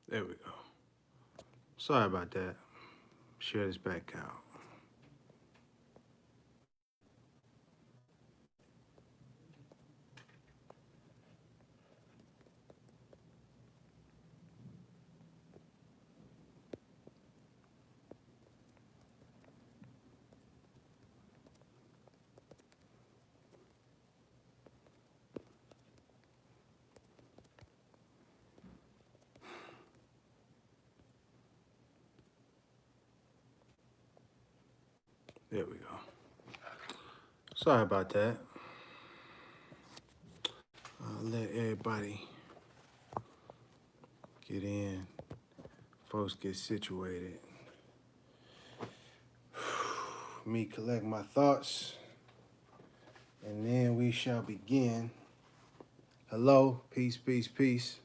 There we go. Sorry about that. Share this back out. There we go. Sorry about that. I'll let everybody get in. Folks get situated. Me collect my thoughts, and then we shall begin. Hello, peace, peace, peace.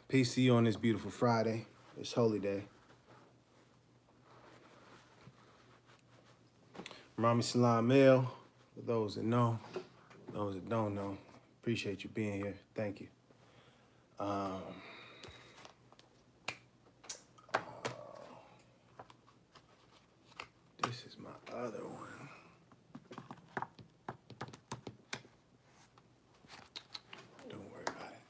Peace to you on this beautiful Friday, this holy day. Rami Salam El, for those that know, those that don't know, appreciate you being here. Thank you. This is my other one. Don't worry about it.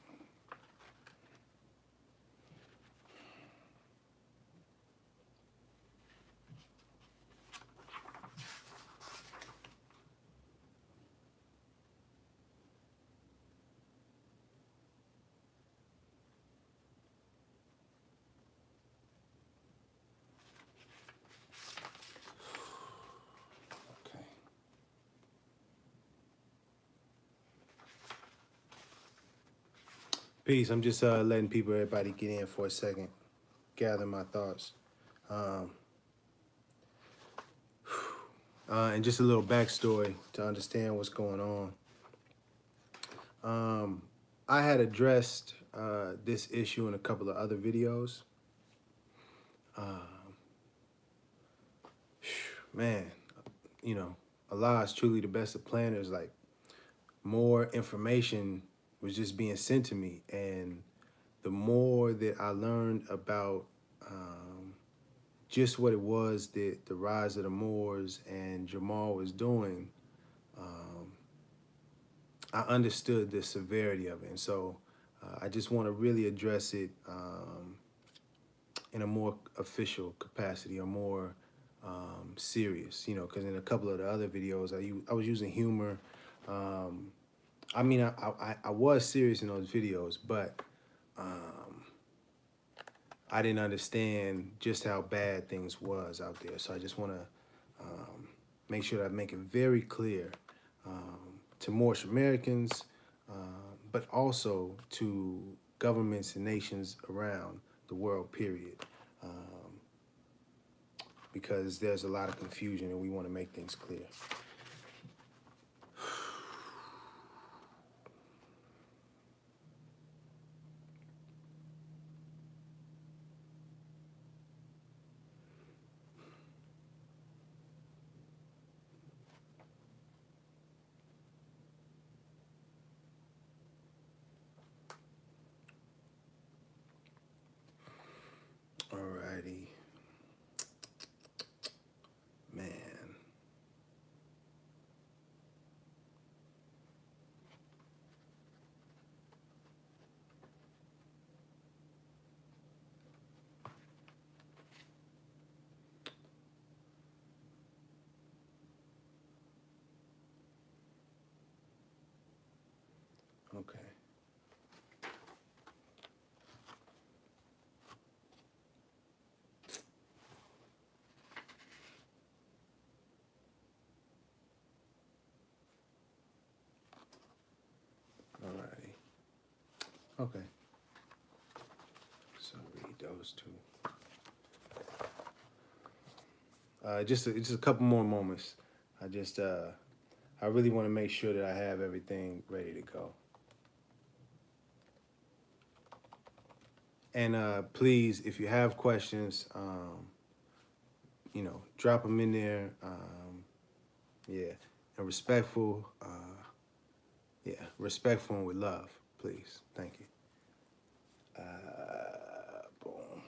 Okay. Peace. I'm just letting everybody get in for a second, gather my thoughts. And just a little backstory to understand what's going on. I had addressed this issue in a couple of other videos. Man, you know, Allah is truly the best of planners. Like, more information was just being sent to me, and the more that I learned about just what it was that the rise of the Moors and JAHMAL was doing, I understood the severity of it. And so I just want to really address it in a more official capacity, or more serious, you know, because in a couple of the other videos, I was using humor. I mean, I was serious in those videos, but I didn't understand just how bad things was out there. So I just want to make sure that I make it very clear to Moorish Americans, but also to governments and nations around the world, period. Because there's a lot of confusion, and we want to make things clear. Alrighty. Man. Okay. Alrighty. Okay. So read those two. Just a couple more moments. I really want to make sure that I have everything ready to go. And please, if you have questions, you know, drop them in there. Yeah, and respectful. Yeah, respectful and with love. please. Thank you. Boom.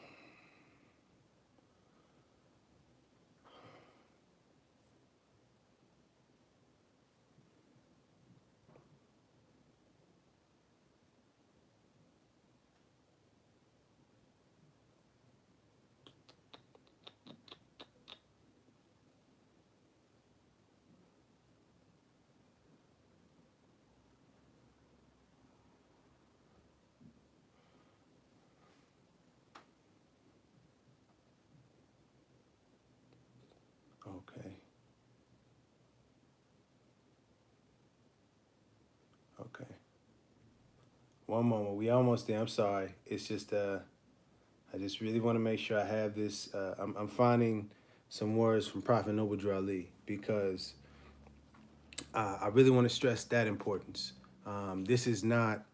Okay. Okay. One moment. We almost there. I'm sorry. It's just I just really want to make sure I have this. I'm finding some words from Prophet Noble Drew Ali because I really want to stress that importance. This is not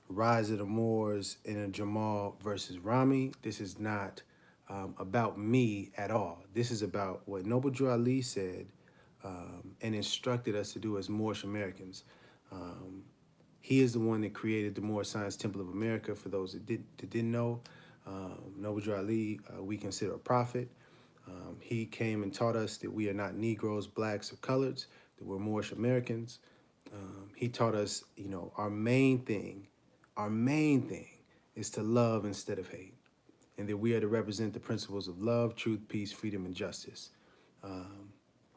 Rise of the Moors in a JAHMAL versus Rami. This is not about me at all. This is about what Noble Drew Ali said and instructed us to do as Moorish Americans. He is the one that created the Moorish Science Temple of America. For those that didn't know, Noble Drew Ali, we consider a prophet. He came and taught us that we are not Negroes, blacks, or coloreds, that we're Moorish Americans. He taught us, you know, our main thing is to love instead of hate, and that we are to represent the principles of love, truth, peace, freedom, and justice.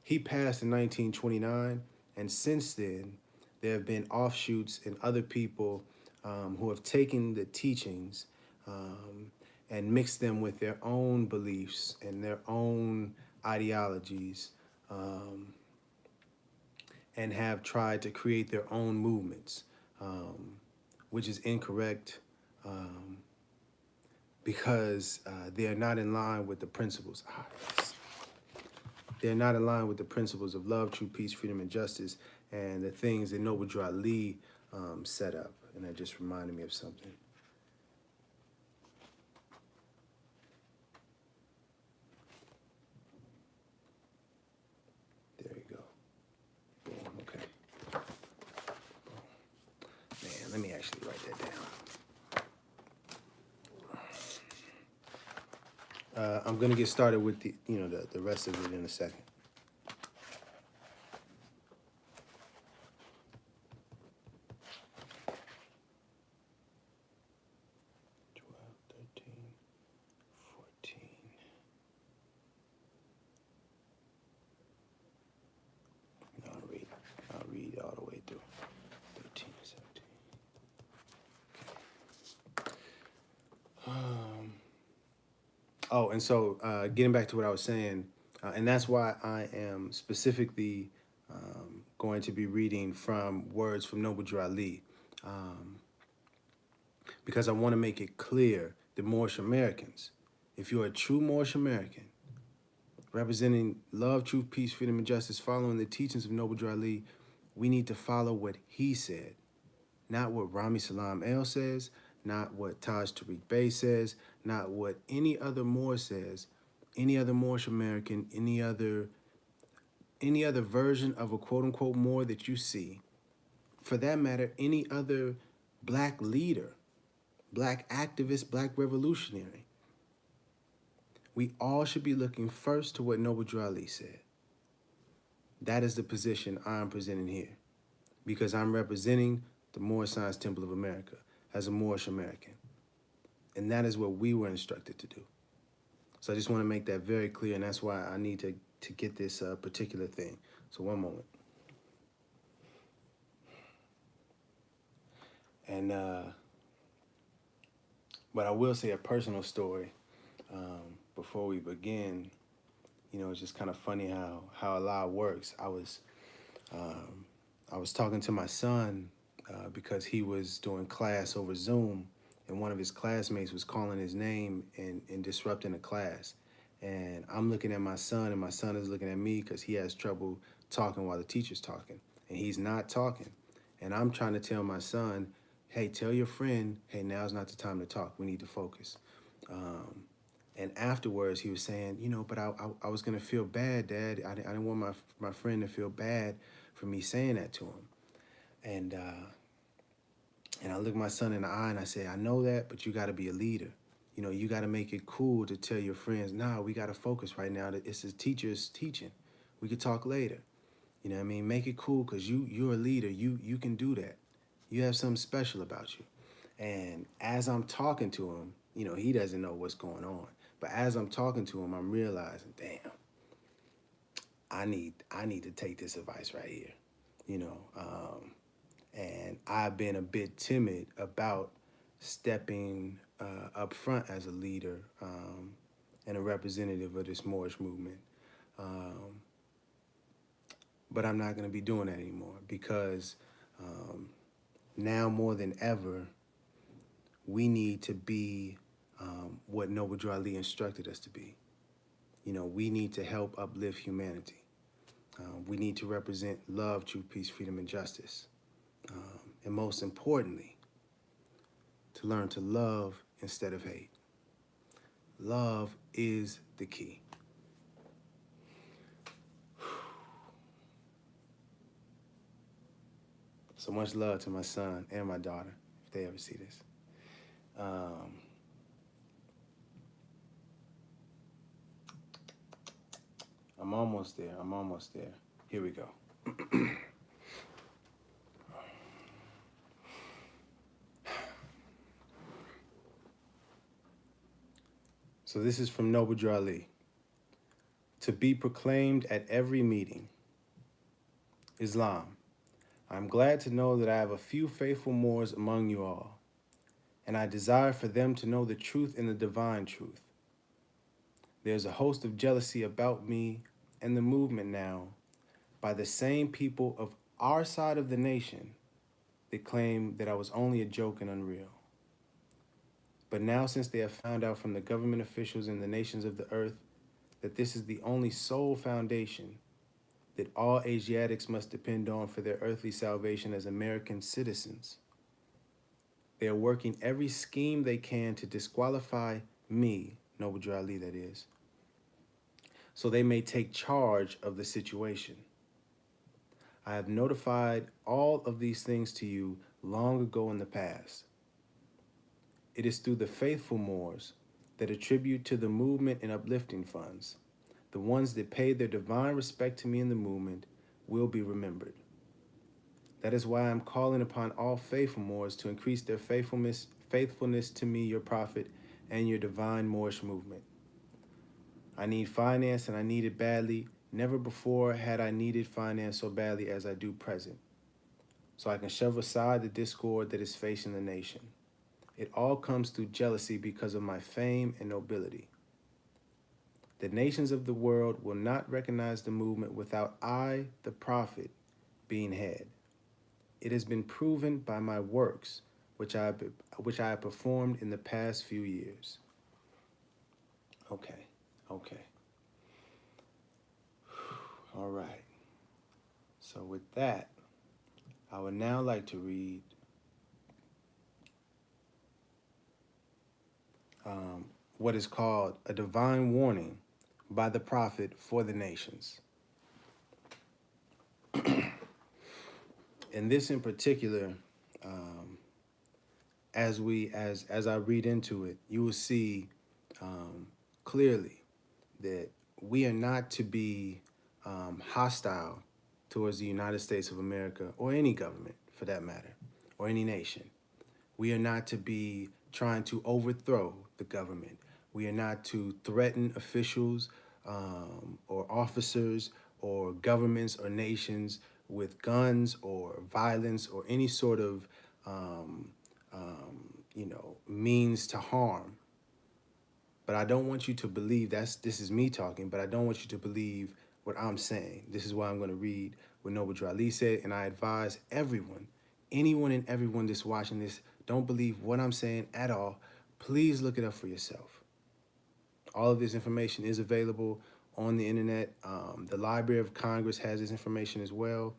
He passed in 1929, and since then, there have been offshoots and other people who have taken the teachings and mixed them with their own beliefs and their own ideologies and have tried to create their own movements, which is incorrect because they are not in line with the principles. They're not in line with the principles of love, true peace, freedom, and justice, and the things that Noble Drew Ali set up. And that just reminded me of something. There you go. Boom, okay. Boom. Man, let me actually write that down. I'm gonna get started with the rest of it in a second. 12, 13, 14. No, I'll read all the way through. 13, 17. Oh, and so getting back to what I was saying, and that's why I am specifically going to be reading from words from Noble Drew Ali, because I want to make it clear that Moorish Americans, if you're a true Moorish American, representing love, truth, peace, freedom, and justice, following the teachings of Noble Drew Ali, we need to follow what he said, not what Rami Salam El says, not what Taj Tariq Bey says, not what any other Moor says, any other Moorish American, any other version of a quote-unquote Moor that you see. For that matter, any other black leader, black activist, black revolutionary. We all should be looking first to what Noble Drew Ali said. That is the position I'm presenting here, because I'm representing the Moorish Science Temple of America as a Moorish American. And that is what we were instructed to do. So I just want to make that very clear, and that's why I need to get this particular thing. So one moment. And, but I will say a personal story before we begin. You know, it's just kind of funny how Allah works. I was talking to my son because he was doing class over Zoom, and one of his classmates was calling his name and disrupting the class. And I'm looking at my son, and my son is looking at me because he has trouble talking while the teacher's talking, and he's not talking. And I'm trying to tell my son, hey, tell your friend, hey, now's not the time to talk. We need to focus. And afterwards, he was saying, you know, but I was going to feel bad, Dad. I didn't want my friend to feel bad for me saying that to him. And And I looked my son in the eye and I said, I know that, but you got to be a leader. You know, you got to make it cool to tell your friends, nah, we got to focus right now. That it's the teacher's teaching. We could talk later. You know what I mean? Make it cool because you're a leader. You can do that. You have something special about you. And as I'm talking to him, you know, he doesn't know what's going on. But as I'm talking to him, I'm realizing, damn, I need to take this advice right here. You know, and I've been a bit timid about stepping up front as a leader and a representative of this Moorish movement. Um, but I'm not going to be doing that anymore because now more than ever, we need to be what Noble Drew Ali instructed us to be. You know, we need to help uplift humanity. We need to represent love, truth, peace, freedom, and justice. And most importantly, to learn to love instead of hate. Love is the key. So much love to my son and my daughter, if they ever see this. I'm almost there. I'm almost there. Here we go. So this is from Noble Drew Ali. To be proclaimed at every meeting. Islam. I'm glad to know that I have a few faithful Moors among you all, and I desire for them to know the truth and the divine truth. There's a host of jealousy about me and the movement now by the same people of our side of the nation that claim that I was only a joke and unreal. But now, since they have found out from the government officials in the nations of the earth that this is the only sole foundation that all Asiatics must depend on for their earthly salvation as American citizens, they are working every scheme they can to disqualify me, Noble Drew Ali that is, so they may take charge of the situation. I have notified all of these things to you long ago in the past. It is through the faithful Moors that attribute to the movement and uplifting funds. The ones that pay their divine respect to me in the movement will be remembered. That is why I'm calling upon all faithful Moors to increase their faithfulness to me, your prophet, and your divine Moorish movement. I need finance and I need it badly. Never before had I needed finance so badly as I do present, so I can shove aside the discord that is facing the nation. It all comes through jealousy because of my fame and nobility. The nations of the world will not recognize the movement without I, the prophet, being head. It has been proven by my works, which I have performed in the past few years. Okay. All right. So with that, I would now like to read what is called a divine warning by the prophet for the nations. And this in particular, as I read into it, you will see clearly that we are not to be hostile towards the United States of America or any government for that matter, or any nation. We are not to be trying to overthrow the government. We are not to threaten officials or officers or governments or nations with guns or violence or any sort of means to harm. But I don't want you to believe this is me talking, but I don't want you to believe what I'm saying. This is why I'm going to read what Noble Drew Ali said, and I advise everyone, anyone and everyone that's watching this, don't believe what I'm saying at all. Please look it up for yourself. All of this information is available on the internet. The Library of Congress has this information as well.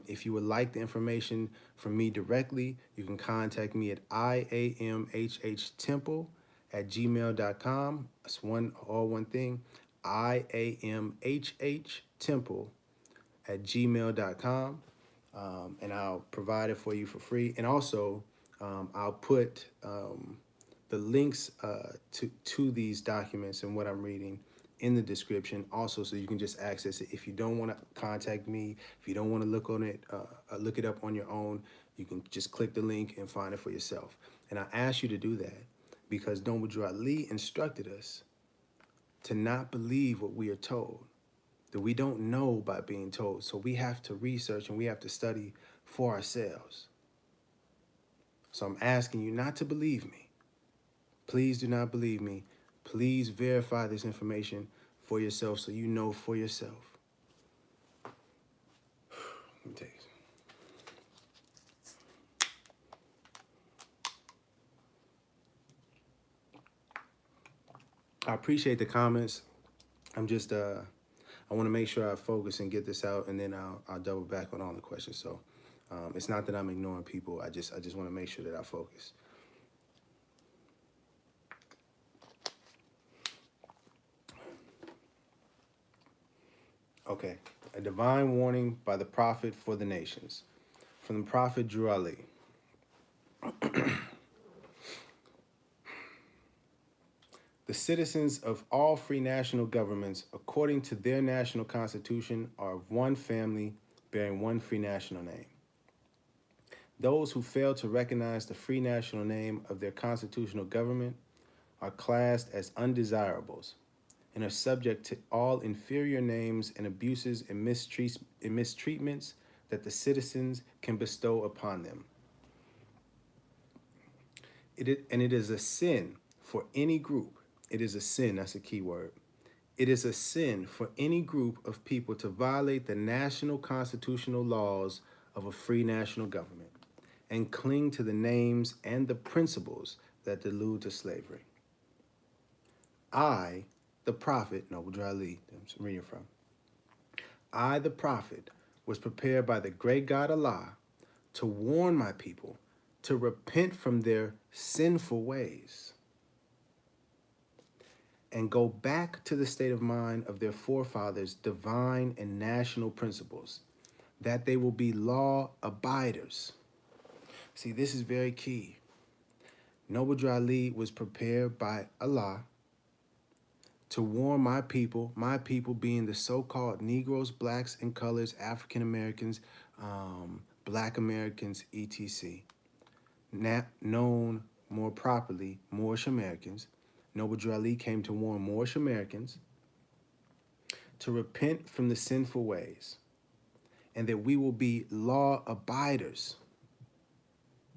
If you would like the information from me directly, you can contact me at iamhhtemple@gmail.com. That's all one thing, iamhhtemple@gmail.com. And I'll provide it for you for free. And also, I'll put the links to these documents and what I'm reading in the description also, so you can just access it. If you don't want to contact me, if you don't want to look on it, look it up on your own, you can just click the link and find it for yourself. And I ask you to do that because Noble Drew Ali instructed us to not believe what we are told, that we don't know by being told. So we have to research and we have to study for ourselves. So I'm asking you not to believe me. Please do not believe me. Please verify this information for yourself so you know for yourself. Let me take this. I appreciate the comments. I'm just, I want to make sure I focus and get this out, and then I'll double back on all the questions. So it's not that I'm ignoring people. I just want to make sure that I focus. Okay, a divine warning by the prophet for the nations. From the prophet Drew Ali. The citizens of all free national governments, according to their national constitution, are of one family bearing one free national name. Those who fail to recognize the free national name of their constitutional government are classed as undesirables and are subject to all inferior names and abuses and mistreatments that the citizens can bestow upon them. It is a sin for any group. It is a sin, that's a key word. It is a sin for any group of people to violate the national constitutional laws of a free national government and cling to the names and the principles that allude to slavery. I, the prophet, Noble Drew Ali, I'm reading from. I, the prophet, was prepared by the great God Allah to warn my people to repent from their sinful ways and go back to the state of mind of their forefathers' divine and national principles, that they will be law abiders. See, this is very key. Noble Drew Ali was prepared by Allah to warn my people being the so-called Negroes, blacks, and colors, African Americans, Black Americans, etc., known more properly, Moorish Americans. Noble Drew Ali came to warn Moorish Americans to repent from the sinful ways and that we will be law abiders.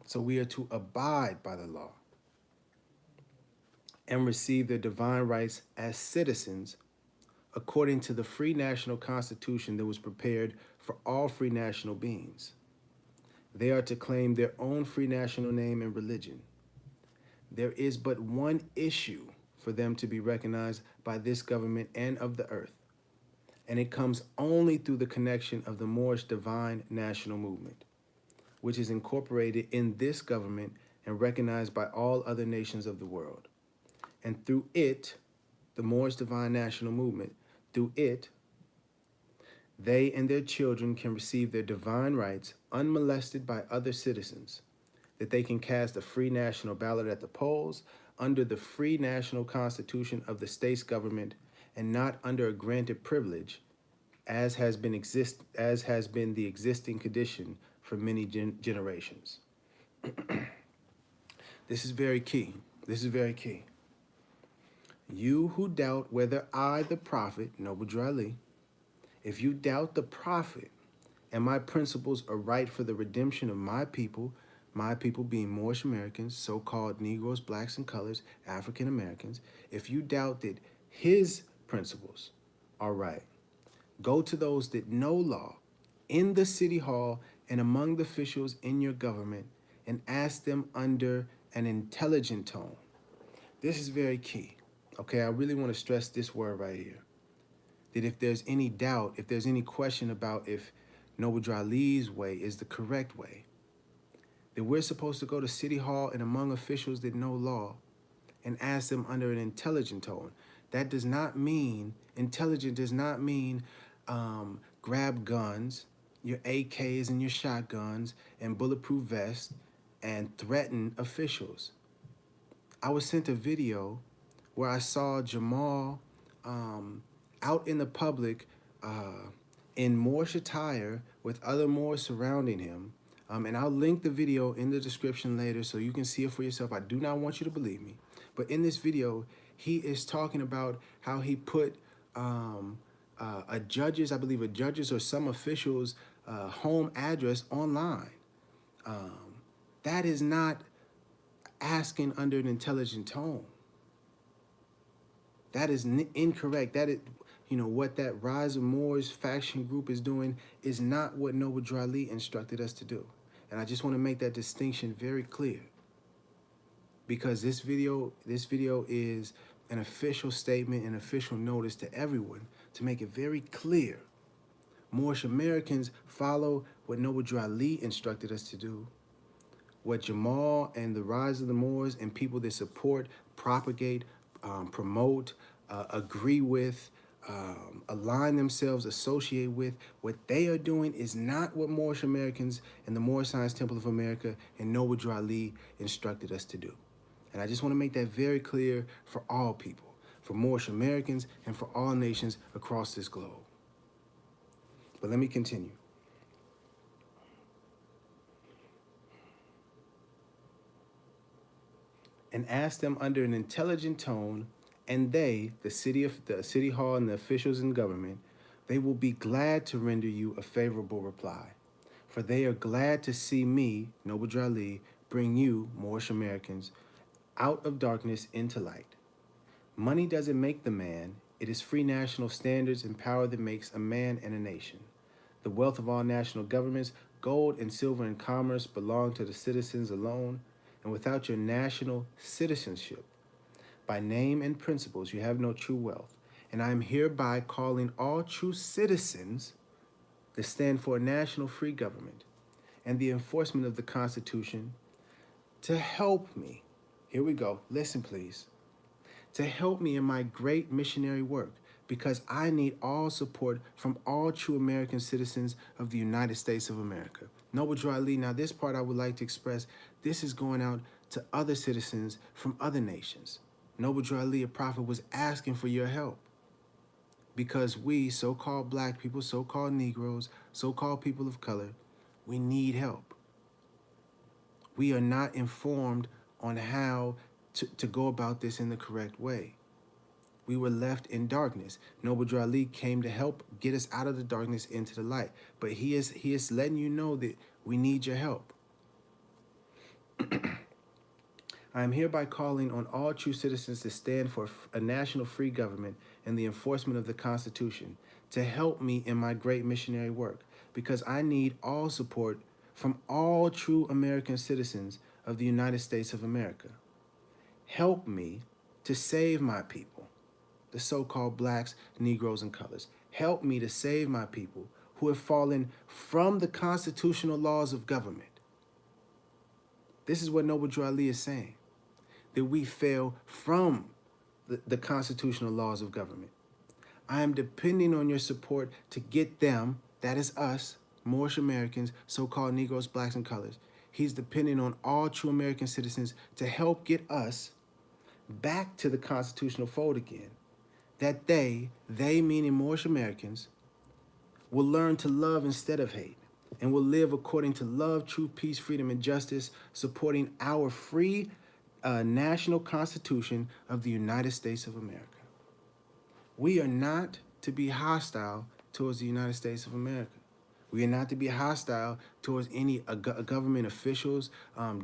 So we are to abide by the law and receive their divine rights as citizens according to the free national constitution that was prepared for all free national beings. They are to claim their own free national name and religion. There is but one issue for them to be recognized by this government and of the earth, and it comes only through the connection of the Moorish Divine National Movement, which is incorporated in this government and recognized by all other nations of the world. And through it, the Moorish Divine National Movement, through it, they and their children can receive their divine rights unmolested by other citizens, that they can cast a free national ballot at the polls under the free national constitution of the state's government and not under a granted privilege, as has been the existing condition for many generations. This is very key. This is very key. You who doubt whether I, the prophet, Noble Drew Ali, if you doubt the prophet and my principles are right for the redemption of my people being Moorish Americans, so-called Negroes, blacks, and colors, African Americans, if you doubt that his principles are right, go to those that know law in the city hall and among the officials in your government and ask them under an intelligent tone. This is very key. Okay, I really want to stress this word right here. That if there's any doubt, if there's any question about if Noble Drew Ali's way is the correct way, that we're supposed to go to City Hall and among officials that know law and ask them under an intelligent tone. That does not mean, intelligent does not mean grab guns, your AKs and your shotguns and bulletproof vests and threaten officials. I was sent a video where I saw JAHMAL out in the public in Moorish attire with other Moors surrounding him. And I'll link the video in the description later so you can see it for yourself. I do not want you to believe me. But in this video, he is talking about how he put a judge's, I believe a judge's or some official's home address online. That is not asking under an intelligent tone. That is incorrect. That is, what that Rise of Moors faction group is doing is not what Noble Drew Ali instructed us to do. And I just want to make that distinction very clear. Because this video is an official statement, an official notice to everyone to make it very clear. Moorish Americans follow what Noble Drew Ali instructed us to do. What JAHMAL and the Rise of the Moors and people that support, propagate, promote, agree with, align themselves, associate with, what they are doing is not what Moorish Americans and the Moorish Science Temple of America and Noble Drew Ali instructed us to do. And I just want to make that very clear for all people, for Moorish Americans and for all nations across this globe. But let me continue. And ask them under an intelligent tone, and they, the city hall and the officials in government, they will be glad to render you a favorable reply. For they are glad to see me, Noble Drew Ali, bring you, Moorish Americans, out of darkness into light. Money doesn't make the man. It is free national standards and power that makes a man and a nation. The wealth of all national governments, gold and silver and commerce belong to the citizens alone. And without your national citizenship, by name and principles, you have no true wealth. And I am hereby calling all true citizens that stand for a national free government and the enforcement of the Constitution to help me. Here we go. Listen, please. To help me in my great missionary work, because I need all support from all true American citizens of the United States of America. Noble Drew Ali, now this part I would like to express, this is going out to other citizens from other nations. Noble Drew Ali, a prophet, was asking for your help because we, so-called black people, so-called Negroes, so-called people of color, we need help. We are not informed on how to go about this in the correct way. We were left in darkness. Noble Drew Ali came to help get us out of the darkness into the light. But he is letting you know that we need your help. I am hereby calling on all true citizens to stand for a national free government and the enforcement of the Constitution to help me in my great missionary work, because I need all support from all true American citizens of the United States of America. Help me to save my people, the so-called blacks, Negroes, and colors. Help me to save my people who have fallen from the constitutional laws of government. This is what Noble Drew Ali is saying, that we fell from the constitutional laws of government. I am depending on your support to get them, that is us, Moorish Americans, so-called Negroes, blacks, and colors. He's depending on all true American citizens to help get us back to the constitutional fold again. That they meaning Moorish Americans, will learn to love instead of hate and will live according to love, truth, peace, freedom, and justice, supporting our free national Constitution of the United States of America. We are not to be hostile towards the United States of America. We are not to be hostile towards any government officials,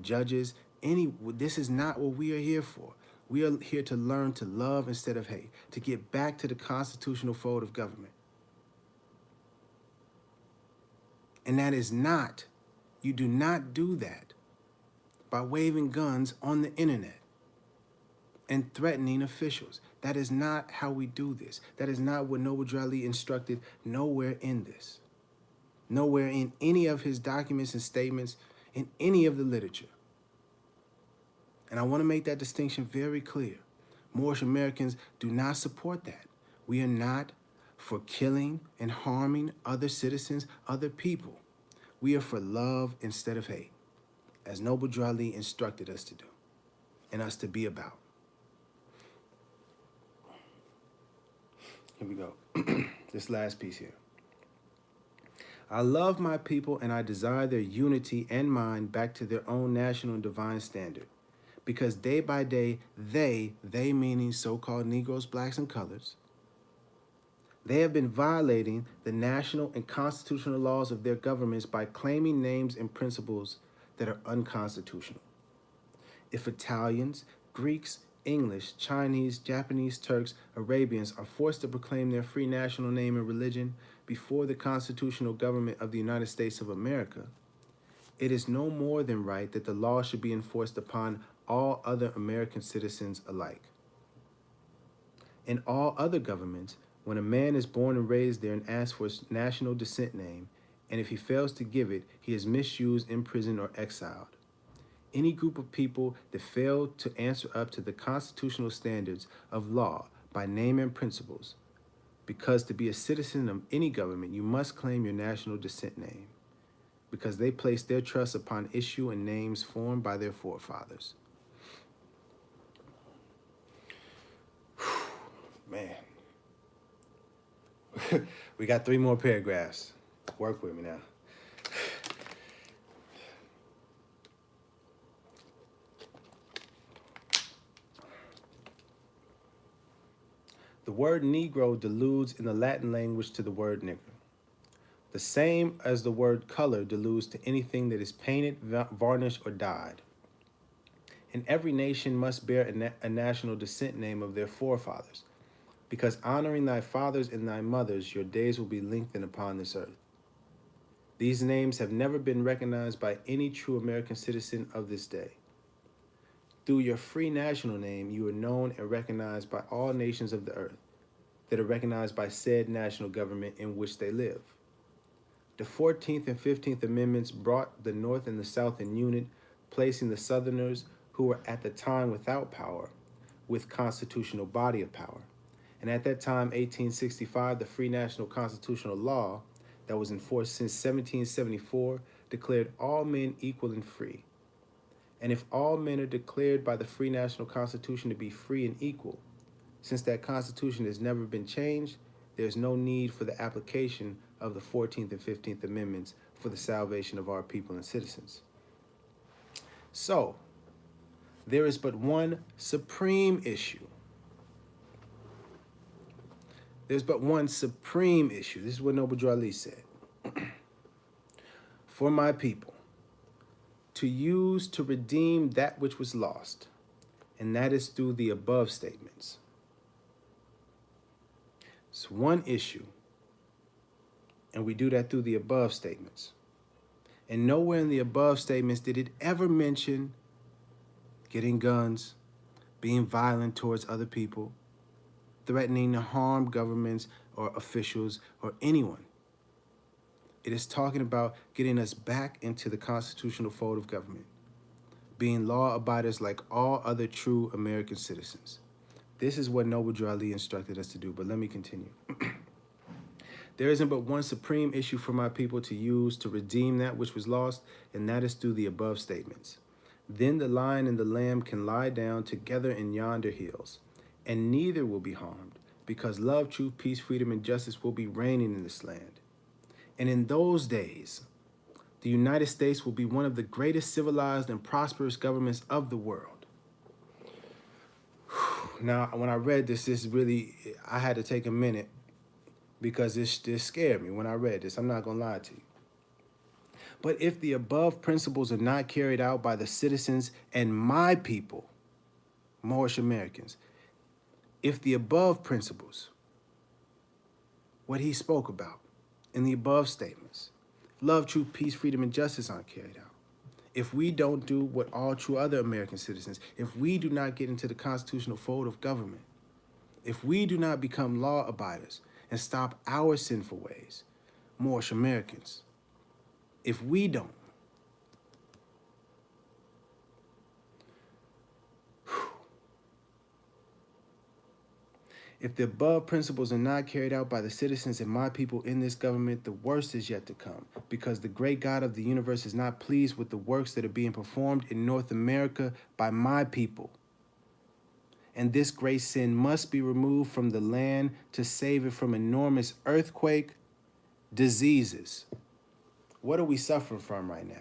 judges, this is not what we are here for. We are here to learn to love instead of hate, to get back to the constitutional fold of government. And that is not, you do not do that by waving guns on the internet and threatening officials. That is not how we do this. That is not what Noble Drew Ali instructed nowhere in this. Nowhere in any of his documents and statements, in any of the literature. And I want to make that distinction very clear. Moorish Americans do not support that. We are not for killing and harming other citizens, other people. We are for love instead of hate. as Noble Drew Ali instructed us to do and us to be about. Here we go. This last piece here. I love my people and I desire their unity and mind back to their own national and divine standard. Because day by day, they meaning so-called Negroes, blacks, and colors, they have been violating the national and constitutional laws of their governments by claiming names and principles that are unconstitutional. If Italians, Greeks, English, Chinese, Japanese, Turks, Arabians are forced to proclaim their free national name and religion before the constitutional government of the United States of America, it is no more than right that the law should be enforced upon all other American citizens alike. In all other governments, when a man is born and raised there and asks for his national descent name, and if he fails to give it, he is misused, imprisoned, or exiled. Any group of people that fail to answer up to the constitutional standards of law by name and principles, because to be a citizen of any government, you must claim your national descent name, because they place their trust upon issue and names formed by their forefathers. Man. We got 3 more paragraphs. Work with me now. The word Negro deludes in the Latin language to the word nigger, the same as the word color deludes to anything that is painted, varnished, or dyed. And every nation must bear a national descent name of their forefathers, because honoring thy fathers and thy mothers, your days will be lengthened upon this earth. These names have never been recognized by any true American citizen of this day. Through your free national name, you are known and recognized by all nations of the earth that are recognized by said national government in which they live. The 14th and 15th Amendments brought the North and the South in unit, placing the Southerners, who were at the time without power, with constitutional body of power. And at that time, 1865, the free national constitutional law that was in force since 1774 declared all men equal and free. And if all men are declared by the free national constitution to be free and equal, since that constitution has never been changed, there's no need for the application of the 14th and 15th Amendments for the salvation of our people and citizens. So, there is but one supreme issue. There's but one supreme issue. This is what Noble Drew Ali said. For my people, to use to redeem that which was lost, and that is through the above statements. It's one issue, and we do that through the above statements. And nowhere in the above statements did it ever mention getting guns, being violent towards other people, threatening to harm governments or officials or anyone. It is talking about getting us back into the constitutional fold of government, being law abiders like all other true American citizens. This is what Noble Drew Ali instructed us to do, but let me continue. There isn't but one supreme issue for my people to use to redeem that which was lost, and that is through the above statements. Then the lion and the lamb can lie down together in yonder hills, and neither will be harmed, because love, truth, peace, freedom, and justice will be reigning in this land. And in those days, the United States will be one of the greatest civilized and prosperous governments of the world. Now, when I read this really, I had to take a minute because this scared me when I read this. I'm not going to lie to you. But if the above principles are not carried out by the citizens and my people, Moorish Americans, if the above principles, what he spoke about in the above statements, love, truth, peace, freedom, and justice aren't carried out, if we don't do what all true other American citizens, if we do not get into the constitutional fold of government, if we do not become law abiders and stop our sinful ways, Moorish Americans, if we don't, If the above principles are not carried out by the citizens and my people in this government, the worst is yet to come, because the great God of the universe is not pleased with the works that are being performed in North America by my people. And this great sin must be removed from the land to save it from enormous earthquake, diseases. What are we suffering from right now?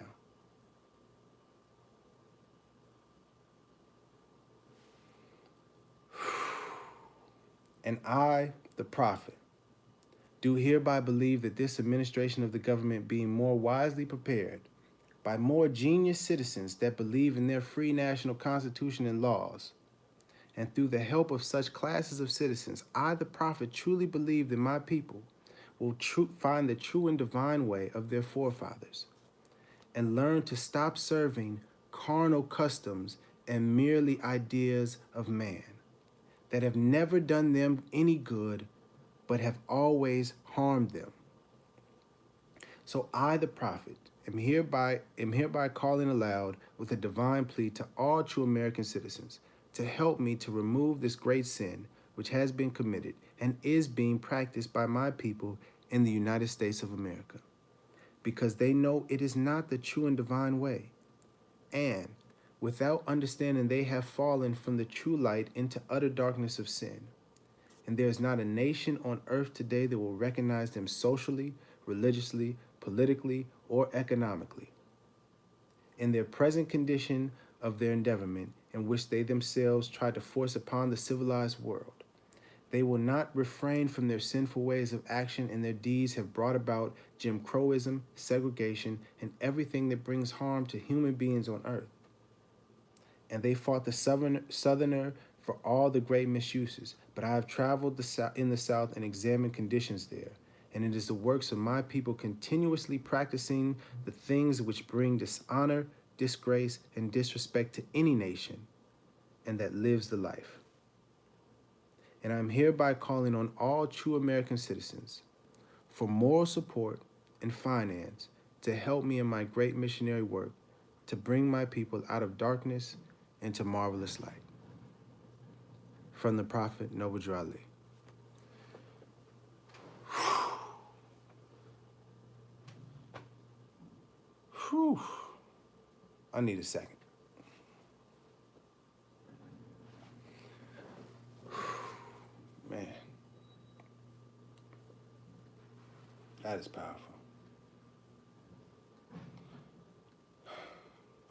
And I, the prophet, do hereby believe that this administration of the government being more wisely prepared by more genius citizens that believe in their free national constitution and laws, and through the help of such classes of citizens, I, the prophet, truly believe that my people will find the true and divine way of their forefathers and learn to stop serving carnal customs and merely ideas of man that have never done them any good but have always harmed them. So I, the prophet, am hereby calling aloud with a divine plea to all true American citizens to help me to remove this great sin which has been committed and is being practiced by my people in the United States of America, because they know it is not the true and divine way, and without understanding they have fallen from the true light into utter darkness of sin. And there is not a nation on earth today that will recognize them socially, religiously, politically, or economically. In their present condition of their endeavorment, in which they themselves try to force upon the civilized world, they will not refrain from their sinful ways of action, and their deeds have brought about Jim Crowism, segregation, and everything that brings harm to human beings on earth. And they fought the southerner for all the great misuses, but I have traveled in the South and examined conditions there, and it is the works of my people continuously practicing the things which bring dishonor, disgrace, and disrespect to any nation, and that lives the life. And I am hereby calling on all true American citizens for moral support and finance to help me in my great missionary work to bring my people out of darkness into marvelous light. From the prophet Noble Drali. Whew. I need a second. Man, that is powerful.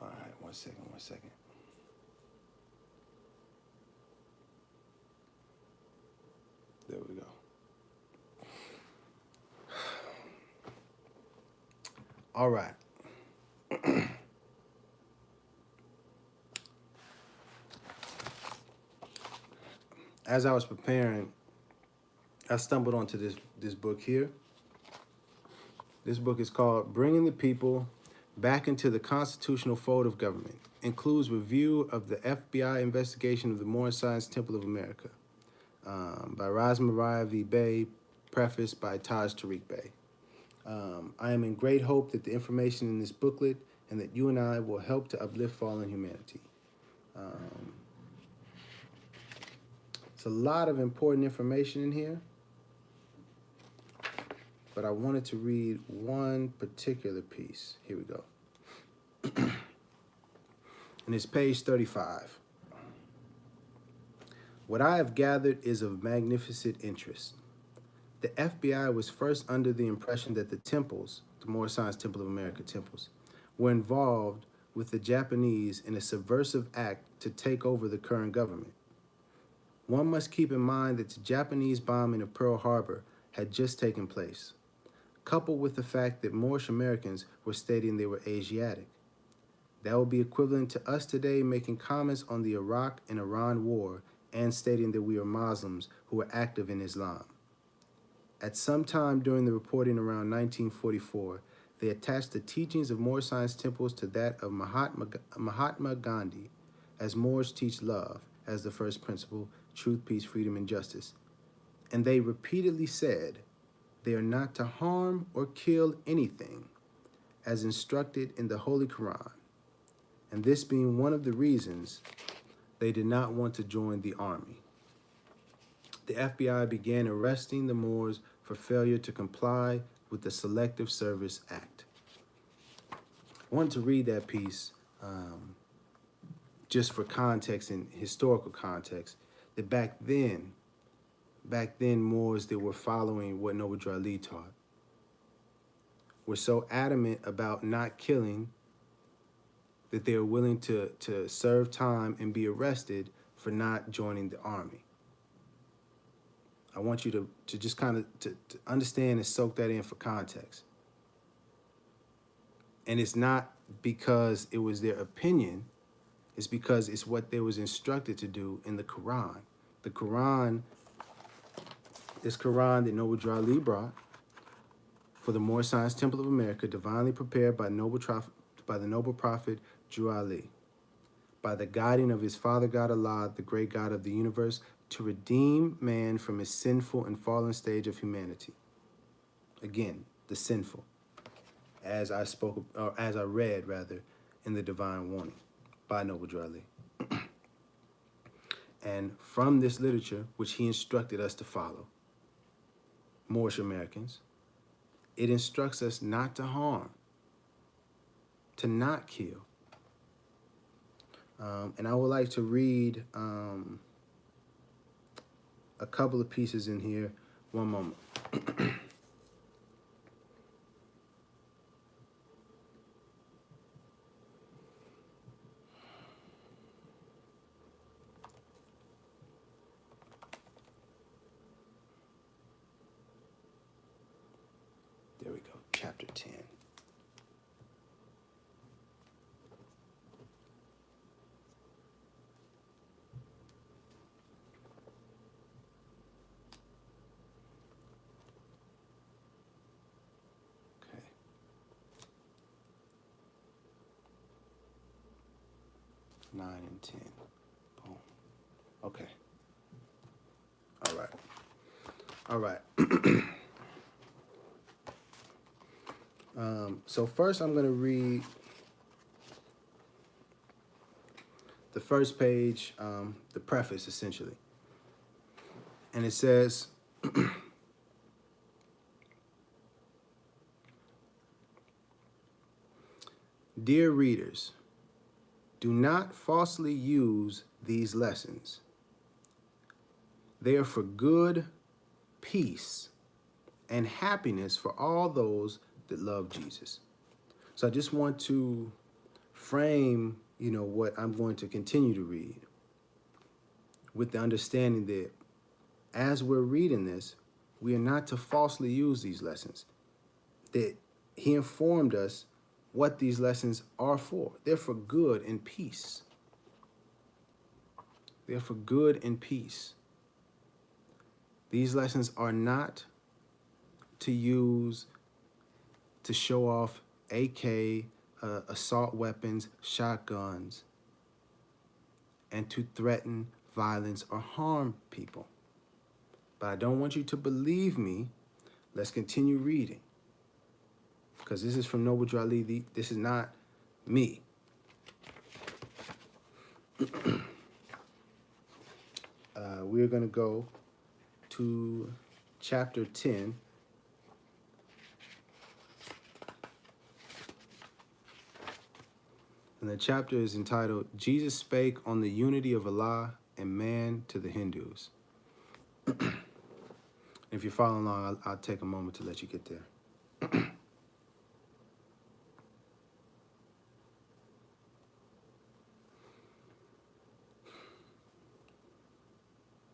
All right, one second. There we go. All right. As I was preparing, I stumbled onto this book here. This book is called Bringing the People Back into the Constitutional Fold of Government. Includes review of the FBI investigation of the Moorish Science Temple of America by Mariah V. Bey, preface by Taj Tariq Bey. I am in great hope that the information in this booklet and that you and I will help to uplift fallen humanity. It's a lot of important information in here, but I wanted to read one particular piece. Here we go. And it's page 35. What I have gathered is of magnificent interest. The FBI was first under the impression that the temples, the Moorish Science Temple of America temples, were involved with the Japanese in a subversive act to take over the current government. One must keep in mind that the Japanese bombing of Pearl Harbor had just taken place, coupled with the fact that Moorish Americans were stating they were Asiatic. That would be equivalent to us today making comments on the Iraq and Iran war and stating that we are Muslims who are active in Islam. At some time during the reporting around 1944, they attached the teachings of Moorish Science temples to that of Mahatma Gandhi, as Moors teach love as the first principle, truth, peace, freedom, and justice. And they repeatedly said they are not to harm or kill anything, as instructed in the Holy Quran, and this being one of the reasons they did not want to join the army. the FBI began arresting the Moors for failure to comply with the Selective Service Act. I wanted to read that piece just for context and historical context, that back then Moors that were following what Noble Drew Ali taught were so adamant about not killing that they were willing to serve time and be arrested for not joining the army. I want you to just kind of to understand and soak that in for context. And it's not because it was their opinion, it's because it's what they was instructed to do in the Quran. The Quran, this Quran that Noble Drew Ali brought for the Moorish Science Temple of America, divinely prepared by the noble prophet Drew Ali, by the guiding of his Father God Allah, the great God of the universe, to redeem man from his sinful and fallen stage of humanity. Again, the sinful, as I spoke, or as I read rather, in the Divine Warning by Noble Drew Ali. And from this literature, which he instructed us to follow, Moorish Americans, it instructs us not to harm, to not kill. And I would like to read a couple of pieces in here. One moment. There we go, chapter 10. Okay. 9 and 10. Boom. Okay. All right. All right. So first I'm going to read the first page, the preface essentially. And it says, Dear readers, do not falsely use these lessons. They are for good, peace, and happiness for all those that love Jesus. So I just want to frame, what I'm going to continue to read with the understanding that as we're reading this, we are not to falsely use these lessons. That he informed us what these lessons are for. They're for good and peace. They're for good and peace. These lessons are not to use to show off AK, assault weapons, shotguns, and to threaten violence or harm people. But I don't want you to believe me. Let's continue reading. Because this is from Noble Drew Ali. This is not me. We're going to go to chapter 10. And the chapter is entitled, Jesus Spake on the Unity of Allah and Man to the Hindus. If you're following along, I'll take a moment to let you get there.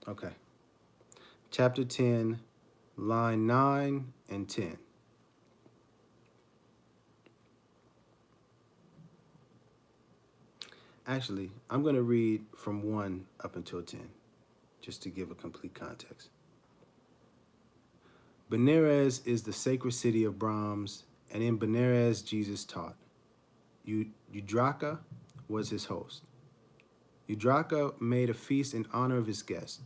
Okay. Chapter 10, line 9 and 10. Actually, I'm going to read from 1 up until 10, just to give a complete context. Benares is the sacred city of Brahms, and in Benares Jesus taught. Udraka was his host. Udraka made a feast in honor of his guest,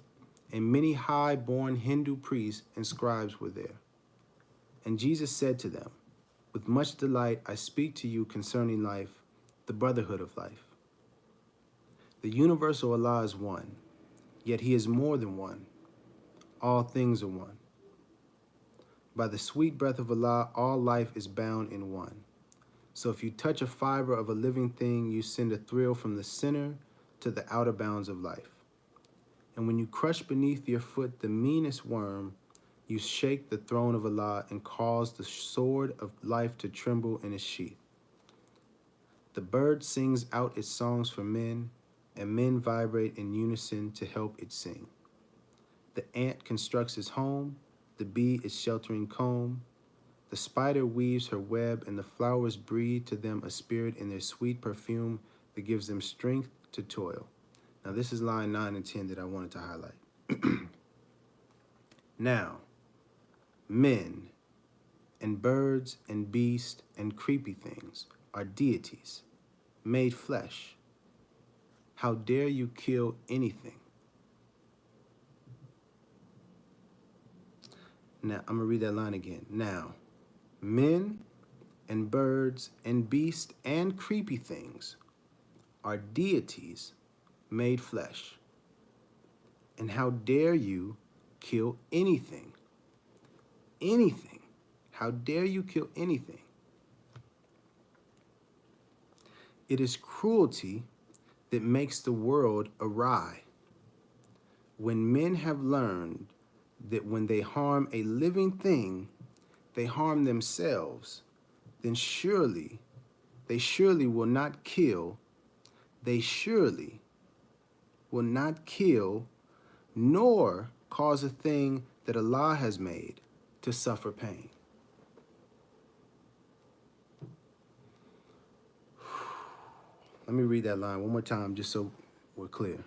and many high-born Hindu priests and scribes were there. And Jesus said to them, with much delight I speak to you concerning life, the brotherhood of life. The universal Allah is one, yet he is more than one. All things are one. By the sweet breath of Allah, all life is bound in one. So if you touch a fiber of a living thing, you send a thrill from the center to the outer bounds of life. And when you crush beneath your foot the meanest worm, you shake the throne of Allah and cause the sword of life to tremble in its sheath. The bird sings out its songs for men, and men vibrate in unison to help it sing. The ant constructs its home, the bee its sheltering comb, the spider weaves her web, and the flowers breathe to them a spirit in their sweet perfume that gives them strength to toil. Now this is line 9 and 10 that I wanted to highlight. Now, men and birds and beasts and creepy things are deities, made flesh. How dare you kill anything? Now, I'm gonna read that line again. Now, men and birds and beasts and creepy things are deities made flesh. And how dare you kill anything? Anything. How dare you kill anything? It is cruelty that makes the world awry. When men have learned that when they harm a living thing, they harm themselves, then they surely will not kill, nor cause a thing that Allah has made to suffer pain. Let me read that line one more time just so we're clear.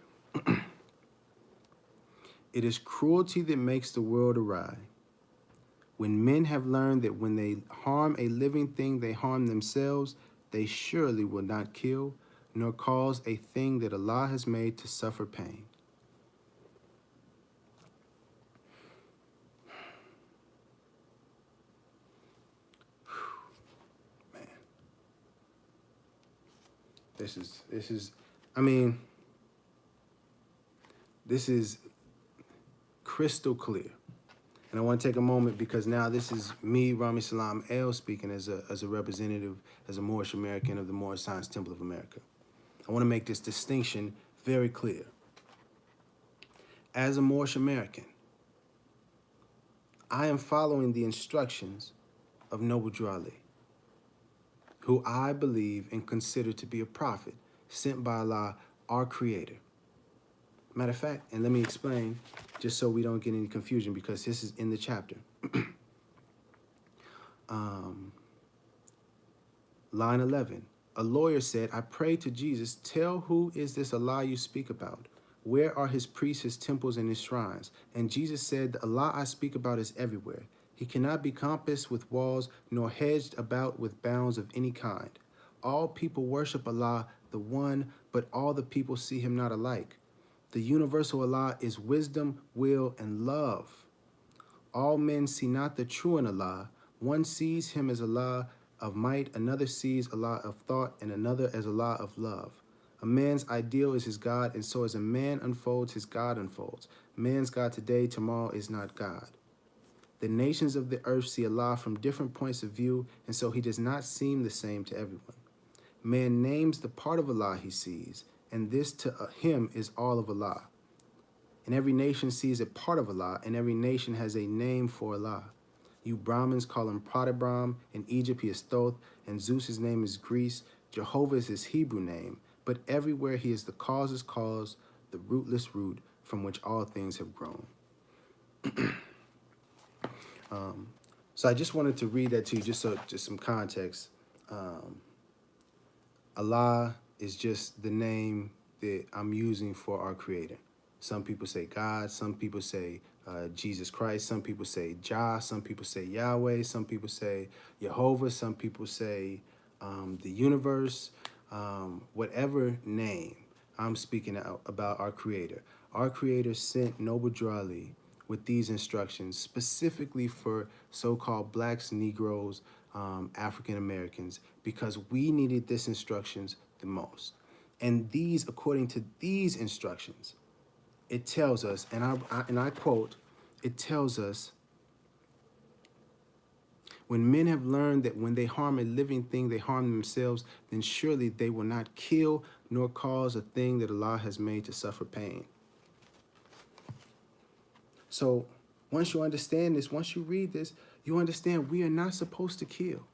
It is cruelty that makes the world awry. When men have learned that when they harm a living thing, they harm themselves, they surely will not kill, nor cause a thing that Allah has made to suffer pain. Man. This is crystal clear. And I want to take a moment because now this is me, Rami Salam El, speaking as a representative, as a Moorish American of the Moorish Science Temple of America. I want to make this distinction very clear. As a Moorish American, I am following the instructions of Noble Drew Ali, who I believe and consider to be a prophet sent by Allah, our Creator. Matter of fact, and let me explain, just so we don't get any confusion, because this is in the chapter. Line 11, a lawyer said, I pray to Jesus, tell who is this Allah you speak about? Where are his priests, his temples, and his shrines? And Jesus said, the Allah I speak about is everywhere. He cannot be compassed with walls, nor hedged about with bounds of any kind. All people worship Allah, the one, but all the people see him not alike. The universal Allah is wisdom, will, and love. All men see not the true in Allah. One sees him as Allah of might, another sees Allah of thought, and another as Allah of love. A man's ideal is his God, and so as a man unfolds, his God unfolds. Man's God today, tomorrow is not God. The nations of the earth see Allah from different points of view, and so he does not seem the same to everyone. Man names the part of Allah he sees, and this to him is all of Allah. And every nation sees a part of Allah, and every nation has a name for Allah. You Brahmins call him Pradabram, in Egypt he is Thoth, and Zeus's name is Greece. Jehovah is his Hebrew name, but everywhere he is the causeless cause, the rootless root from which all things have grown. So I just wanted to read that to you, just some context. Allah is just the name that I'm using for our Creator. Some people say God, some people say Jesus Christ, some people say Jah, some people say Yahweh, some people say Jehovah, some people say the universe, whatever name I'm speaking out about our Creator. Our Creator sent Noble Drew Ali with these instructions specifically for so-called blacks, Negroes, African Americans, because we needed this instructions the most. And according to these instructions, it tells us, and I quote, it tells us, when men have learned that when they harm a living thing, they harm themselves, then surely they will not kill nor cause a thing that Allah has made to suffer pain. So once you understand this, once you read this, you understand we are not supposed to kill.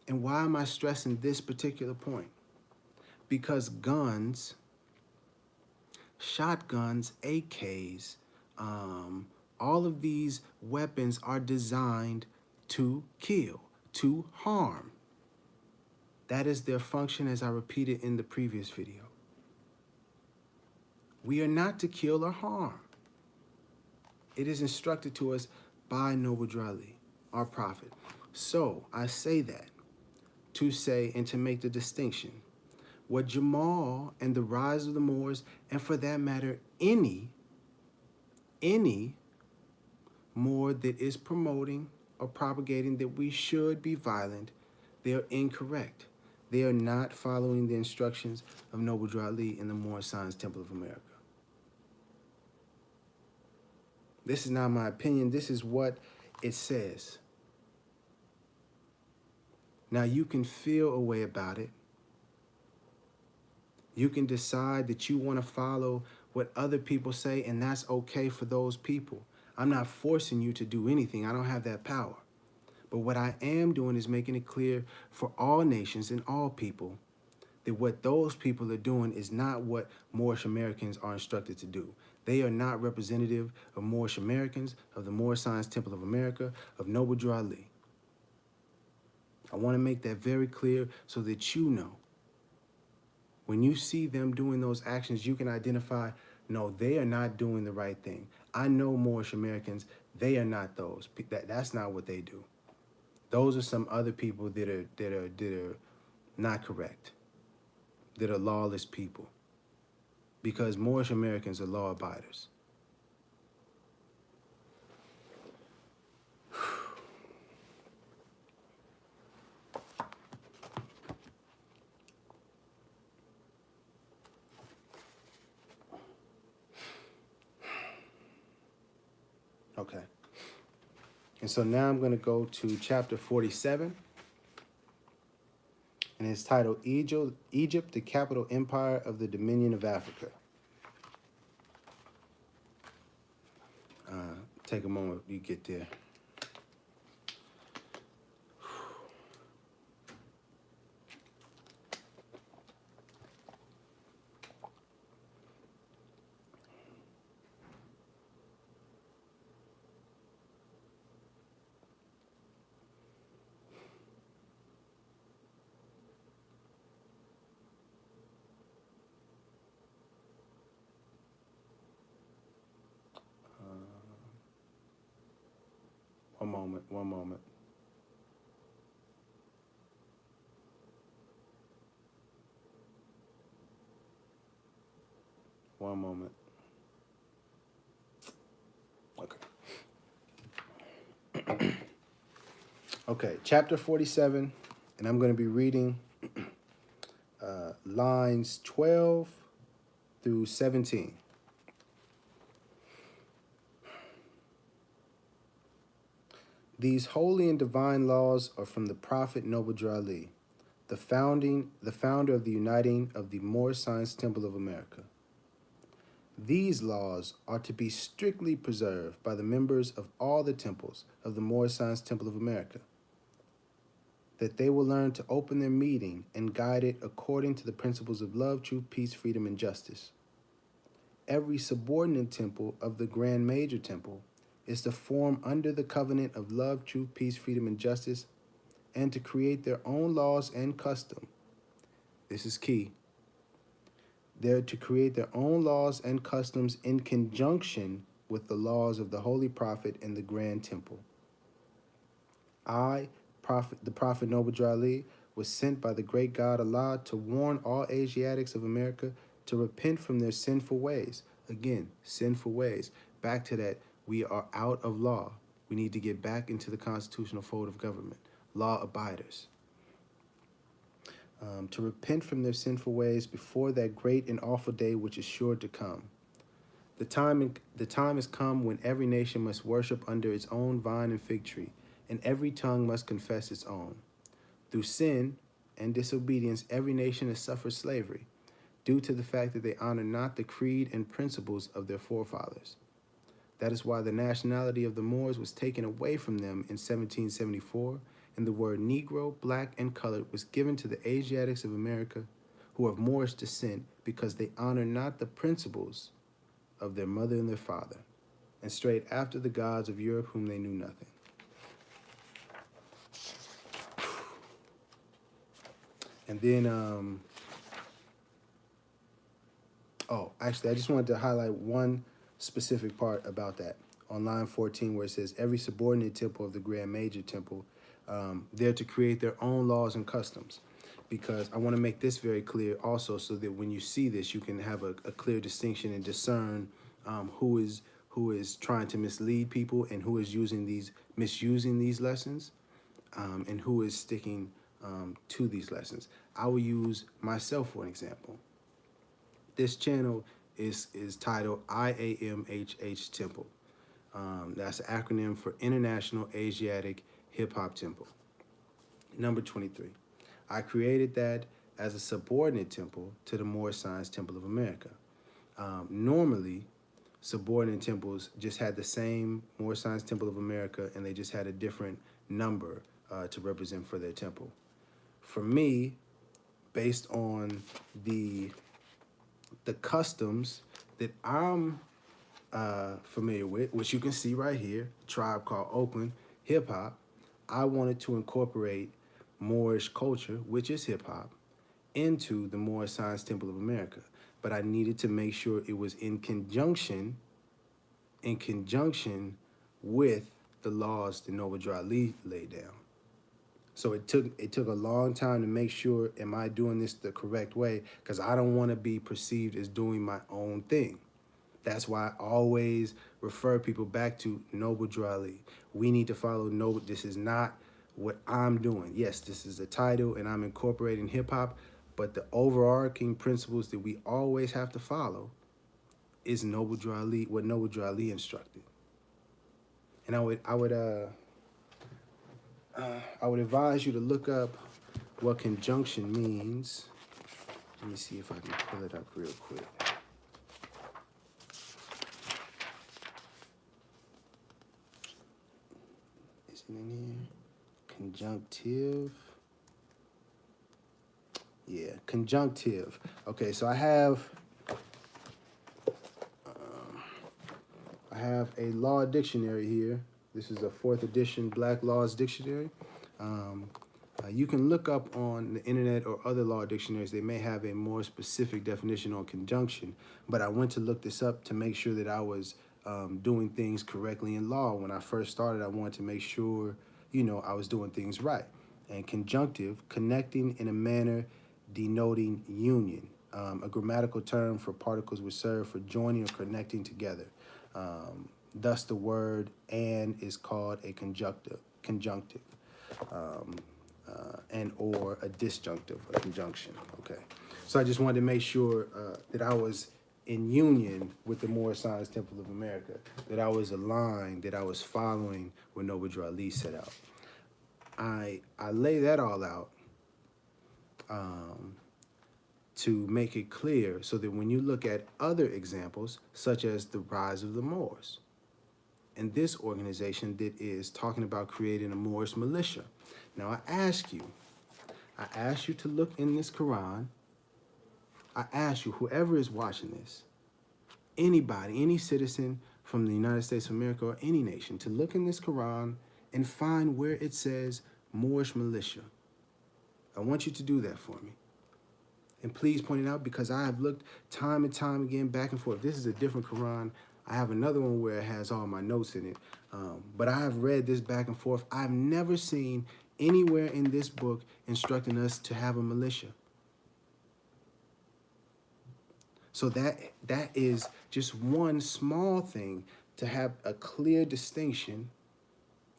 And why am I stressing this particular point? Because guns, shotguns, AKs, all of these weapons are designed to kill, to harm. That is their function, as I repeated in the previous video. We are not to kill or harm. It is instructed to us by Noble Drew Ali, our prophet. So I say that to say and to make the distinction. What JAHMAL and the rise of the Moors, and for that matter, any Moor that is promoting or propagating that we should be violent, they are incorrect. They are not following the instructions of Noble Drew Ali in the Moorish Science Temple of America. This is not my opinion. This is what it says. Now, you can feel a way about it. You can decide that you want to follow what other people say, and that's okay for those people. I'm not forcing you to do anything. I don't have that power. But what I am doing is making it clear for all nations and all people that what those people are doing is not what Moorish Americans are instructed to do. They are not representative of Moorish Americans, of the Moorish Science Temple of America, of Noble Drew Ali. I want to make that very clear so that you know. When you see them doing those actions, you can identify, no, they are not doing the right thing. I know Moorish Americans, they are not those. That's not what they do. Those are some other people that are not correct, that are lawless people. Because Moorish Americans are law abiders. Okay. And so now I'm going to go to chapter 47. And it's titled Egypt, the Capital Empire of the Dominion of Africa. Take a moment, you get there. One moment. One moment. Okay. Okay, chapter 47, and I'm going to be reading lines 12 through 17. These holy and divine laws are from the Prophet Noble Drew Ali, the founder of the uniting of the Moorish Science Temple of America. These laws are to be strictly preserved by the members of all the temples of the Moorish Science Temple of America, that they will learn to open their meeting and guide it according to the principles of love, truth, peace, freedom, and justice. Every subordinate temple of the Grand Major Temple is to form under the covenant of love, truth, peace, freedom, and justice, and to create their own laws and custom. This is key. They're to create their own laws and customs in conjunction with the laws of the Holy Prophet and the Grand Temple. The Prophet Noble Drew Ali, was sent by the great God Allah to warn all Asiatics of America to repent from their sinful ways. Again, sinful ways. Back to that, we are out of law. We need to get back into the constitutional fold of government. Law abiders. To repent from their sinful ways before that great and awful day which is sure to come. The time has come when every nation must worship under its own vine and fig tree, and every tongue must confess its own. Through sin and disobedience, every nation has suffered slavery, due to the fact that they honor not the creed and principles of their forefathers. That is why the nationality of the Moors was taken away from them in 1774, and the word Negro, black, and colored was given to the Asiatics of America who are of Moorish descent because they honor not the principles of their mother and their father, and strayed after the gods of Europe whom they knew nothing. And then, actually, I just wanted to highlight one specific part about that. On line 14, where it says, every subordinate temple of the Grand Major Temple, they're to create their own laws and customs. Because I want to make this very clear also, so that when you see this, you can have a clear distinction and discern who is trying to mislead people and who is misusing these lessons, and who is sticking to these lessons. I will use myself for an example. This channel is titled IAMHH Temple. That's an acronym for International Asiatic Hip Hop Temple. Number 23. I created that as a subordinate temple to the Moorish Science Temple of America. Normally, subordinate temples just had the same Moorish Science Temple of America, and they just had a different number to represent for their temple. For me, based on the customs that I'm familiar with, which you can see right here, Tribe Called Oakland, hip hop, I wanted to incorporate Moorish culture, which is hip hop, into the Moorish Science Temple of America. But I needed to make sure it was in conjunction with the laws that Noble Drew Ali laid down. So it took a long time to make sure, am I doing this the correct way? Because I don't want to be perceived as doing my own thing. That's why I always refer people back to Noble Drew Ali. We need to follow Noble. This is not what I'm doing. Yes, this is a title and I'm incorporating hip hop, but the overarching principles that we always have to follow is Noble Drew Ali, what Noble Drew Ali instructed. And I would advise you to look up what conjunction means. Let me see if I can pull it up real quick. Is it in here? Conjunctive. Yeah, conjunctive. Okay, so I have a law dictionary here. This is a 4th edition Black Laws Dictionary. You can look up on the internet or other law dictionaries. They may have a more specific definition on conjunction, but I went to look this up to make sure that I was doing things correctly in law. When I first started, I wanted to make sure, I was doing things right. And conjunctive, connecting in a manner denoting union, a grammatical term for particles which serve for joining or connecting together. Thus, the word "and" is called a conjunctive, and or a disjunctive, a conjunction. Okay, so I just wanted to make sure that I was in union with the Moorish Science Temple of America, that I was aligned, that I was following what Noble Drew Ali set out. I lay that all out to make it clear so that when you look at other examples, such as the rise of the Moors, and this organization that is talking about creating a Moorish militia. Now I ask you to look in this Quran. I ask you, whoever is watching this, anybody, any citizen from the United States of America or any nation, to look in this Quran and find where it says Moorish militia. I want you to do that for me. And please point it out, because I have looked time and time again back and forth. This is a different Quran. I have another one where it has all my notes in it. But I have read this back and forth. I've never seen anywhere in this book instructing us to have a militia. So that is just one small thing to have a clear distinction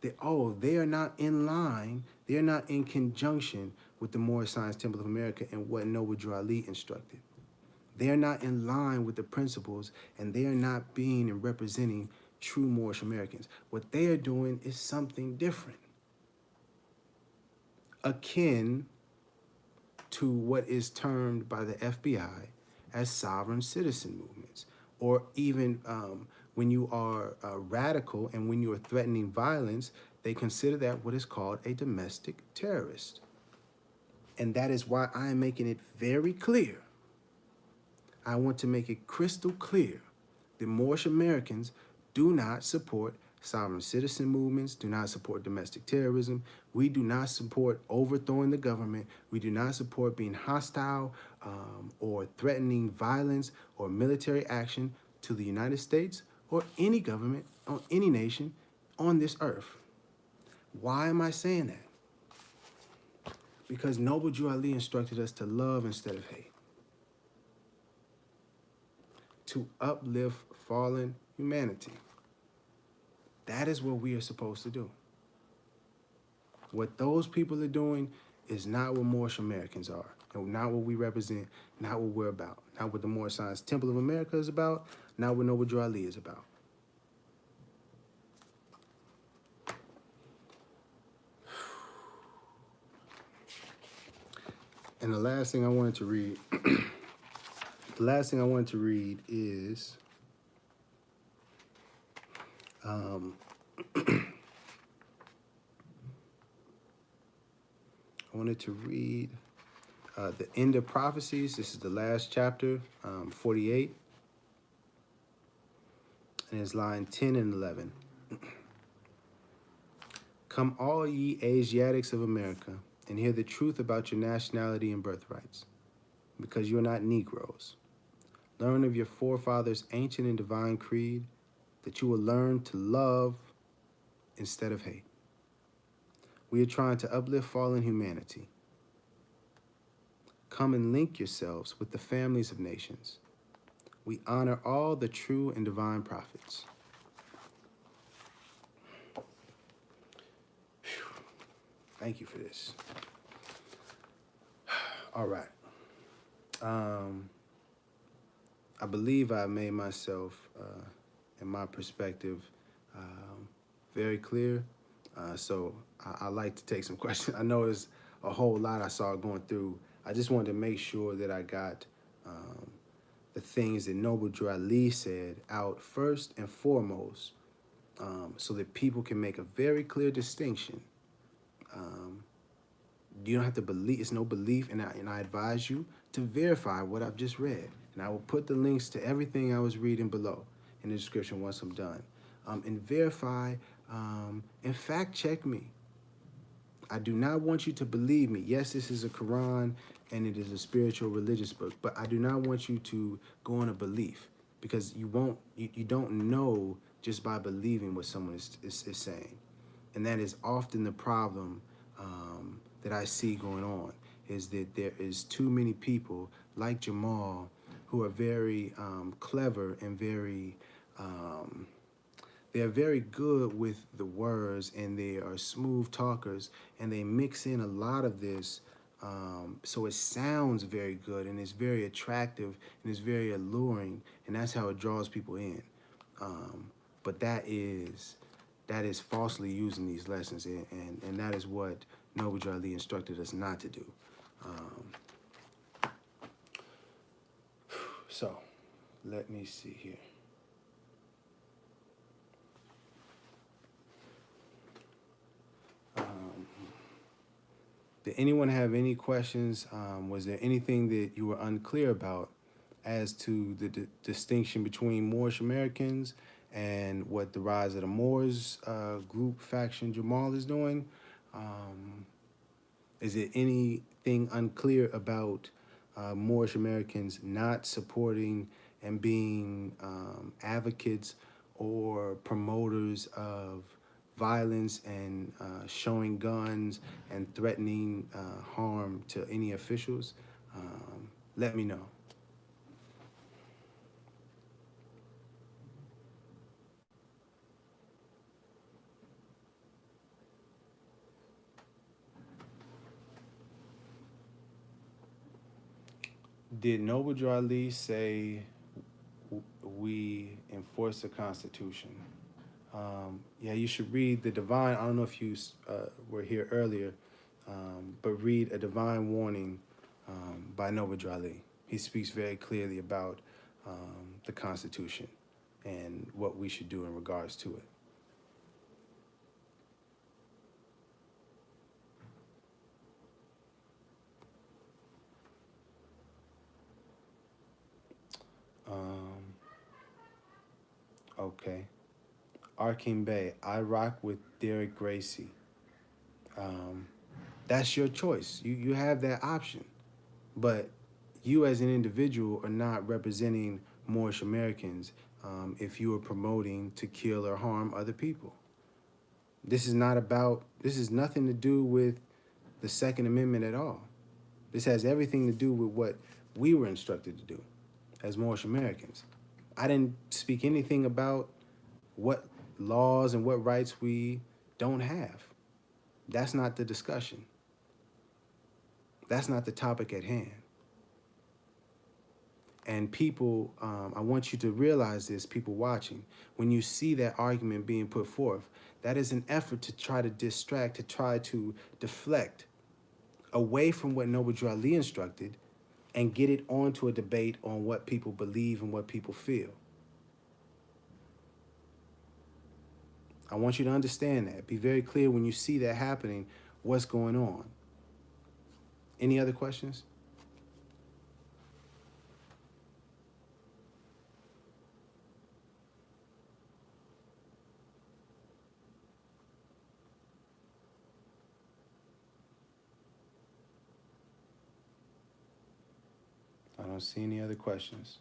that, they are not in line, they're not in conjunction with the Moorish Science Temple of America and what Noble Drew Ali instructed. They are not in line with the principles, and they are not being and representing true Moorish Americans. What they are doing is something different, akin to what is termed by the FBI as sovereign citizen movements, or even when you are radical and when you are threatening violence, they consider that what is called a domestic terrorist. And that is why I am making it very clear. I want to make it crystal clear that Moorish Americans do not support sovereign citizen movements, do not support domestic terrorism. We do not support overthrowing the government. We do not support being hostile or threatening violence or military action to the United States or any government or any nation on this earth. Why am I saying that? Because Noble Drew Ali instructed us to love instead of hate, to uplift fallen humanity. That is what we are supposed to do. What those people are doing is not what Moorish Americans are, and not what we represent, not what we're about, not what the Moorish Science Temple of America is about, not what Noble Drew Ali is about. And the last thing I wanted to read, is I wanted to read the end of prophecies. This is the last chapter, 48, and it's line 10 and 11. Come all ye Asiatics of America, and hear the truth about your nationality and birthrights, because you are not Negroes. Learn of your forefathers' ancient and divine creed, that you will learn to love instead of hate. We are trying to uplift fallen humanity. Come and link yourselves with the families of nations. We honor all the true and divine prophets. Whew. Thank you for this. All right. I believe I made myself and my perspective very clear. So I like to take some questions. I know there's a whole lot I saw going through. I just wanted to make sure that I got the things that Noble Drew Ali said out first and foremost, so that people can make a very clear distinction. You don't have to believe, it's no belief, and I advise you to verify what I've just read. And I will put the links to everything I was reading below in the description once I'm done. And verify and fact check me. I do not want you to believe me. Yes, this is a Quran and it is a spiritual religious book, but I do not want you to go on a belief, because you don't know just by believing what someone is saying. And that is often the problem that I see going on, is that there is too many people like JAHMAL who are very clever and very, they're very good with the words, and they are smooth talkers, and they mix in a lot of this so it sounds very good, and it's very attractive, and it's very alluring, and that's how it draws people in. But that is falsely using these lessons, and that is what Noble Drew Ali instructed us not to do. So, let me see here. Did anyone have any questions? Was there anything that you were unclear about as to the distinction between Moorish Americans and what the Rise of the Moors group faction JAHMAL is doing? Is there anything unclear about Moorish Americans not supporting and being advocates or promoters of violence and showing guns and threatening harm to any officials? Let me know. Did Noble Drew Ali say we enforce the Constitution? Yeah, you should read the Divine. I don't know if you were here earlier, but read A Divine Warning by Noble Drew Ali. He speaks very clearly about the Constitution and what we should do in regards to it. Okay. Arkin Bay, I rock with Derek Gracie. That's your choice. You have that option. But you as an individual are not representing Moorish Americans if you are promoting to kill or harm other people. This is nothing to do with the Second Amendment at all. This has everything to do with what we were instructed to do as Moorish Americans. I didn't speak anything about what laws and what rights we don't have. That's not the discussion. That's not the topic at hand. And people, I want you to realize this, people watching, when you see that argument being put forth, that is an effort to try to distract, to try to deflect away from what Noble Drew Ali instructed and get it onto a debate on what people believe and what people feel. I want you to understand that. Be very clear when you see that happening, what's going on. Any other questions? I don't see any other questions.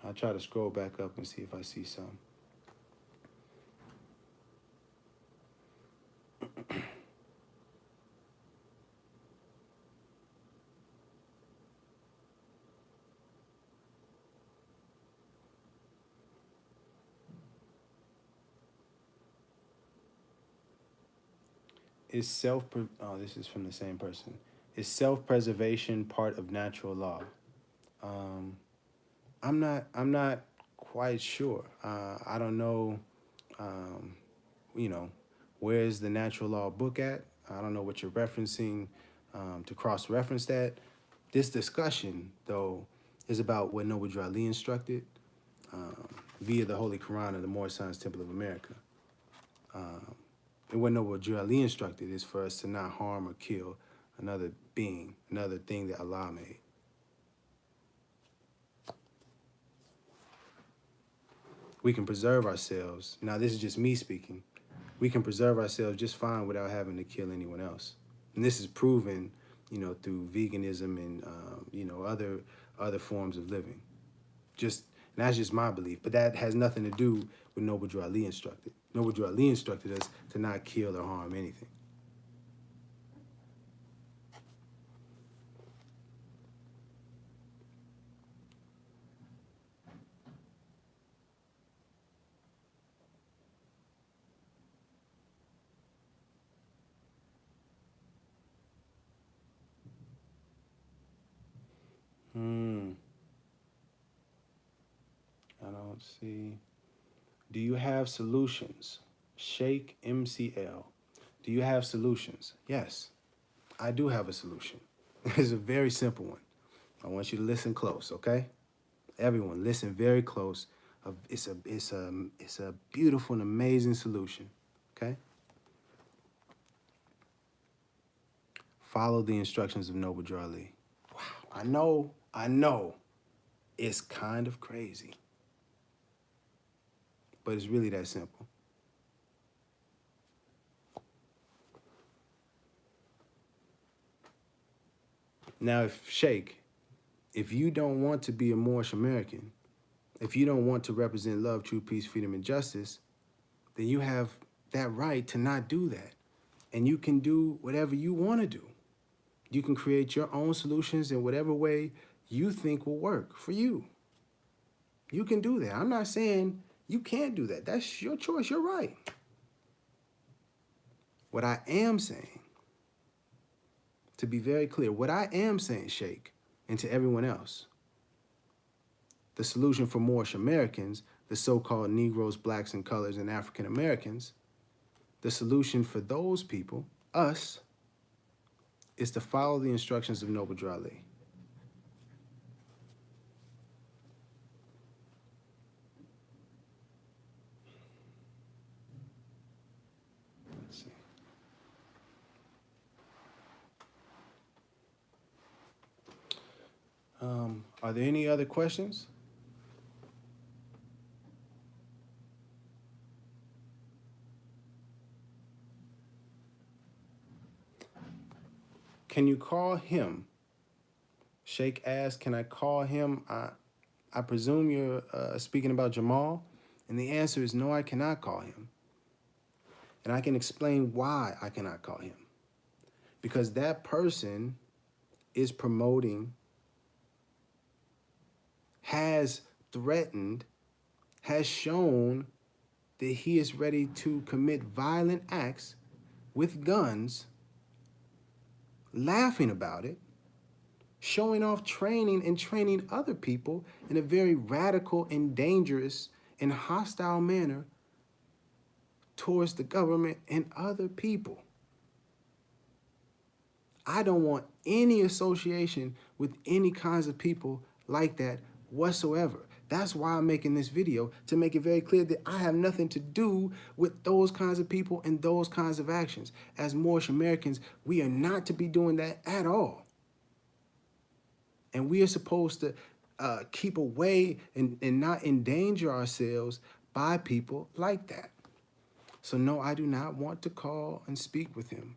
I'll try to scroll back up and see if I see some. This is from the same person. Is self-preservation part of natural law? I'm not quite sure. I don't know, where's the natural law book at? I don't know what you're referencing to cross-reference that. This discussion, though, is about what Noble Drew Ali instructed via the Holy Quran of the Moorish Science Temple of America. And what Noble Drew Ali instructed is for us to not harm or kill another being, another thing that Allah made. We can preserve ourselves. Now, this is just me speaking. We can preserve ourselves just fine without having to kill anyone else. And this is proven, through veganism and, other forms of living. And that's just my belief. But that has nothing to do with Noble Drew Ali instructed. Noble Drew Ali instructed us to not kill or harm anything. I don't see. Do you have solutions? Sheikh MCL. Do you have solutions? Yes, I do have a solution. It's a very simple one. I want you to listen close, okay? Everyone, listen very close. It's a beautiful and amazing solution, okay? Follow the instructions of Noble Drew Ali. Wow, I know. It's kind of crazy. But it's really that simple. Now, if you don't want to be a Moorish American, if you don't want to represent love, truth, peace, freedom, and justice, then you have that right to not do that. And you can do whatever you want to do. You can create your own solutions in whatever way you think will work for you. You can do that. I'm not saying you can't do that. That's your choice. You're right. What I am saying to be very clear, what I am saying, Sheikh, and to everyone else, the solution for Moorish Americans, the so-called Negroes, blacks, and colors, and African Americans, the solution for those people, us, is to follow the instructions of Noble Drew Ali. Let's see. Are there any other questions? Can you call him? Sheikh asked, can I call him? I presume you're speaking about JAHMAL? And the answer is no, I cannot call him. And I can explain why I cannot call him. Because that person is promoting, has threatened, has shown that he is ready to commit violent acts with guns, laughing about it, showing off training and training other people in a very radical and dangerous and hostile manner towards the government and other people. I don't want any association with any kinds of people like that whatsoever. That's why I'm making this video, to make it very clear that I have nothing to do with those kinds of people and those kinds of actions. As Moorish Americans, we are not to be doing that at all. And we are supposed to keep away and not endanger ourselves by people like that. So no, I do not want to call and speak with him.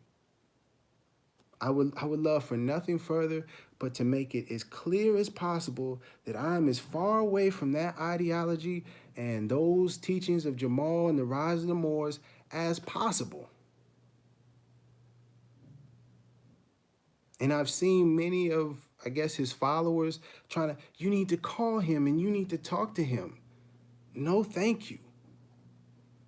I would love for nothing further but to make it as clear as possible that I am as far away from that ideology and those teachings of JAHMAL and the rise of the Moors as possible. And I've seen many of, I guess, his followers trying to, you need to call him and you need to talk to him. No, thank you.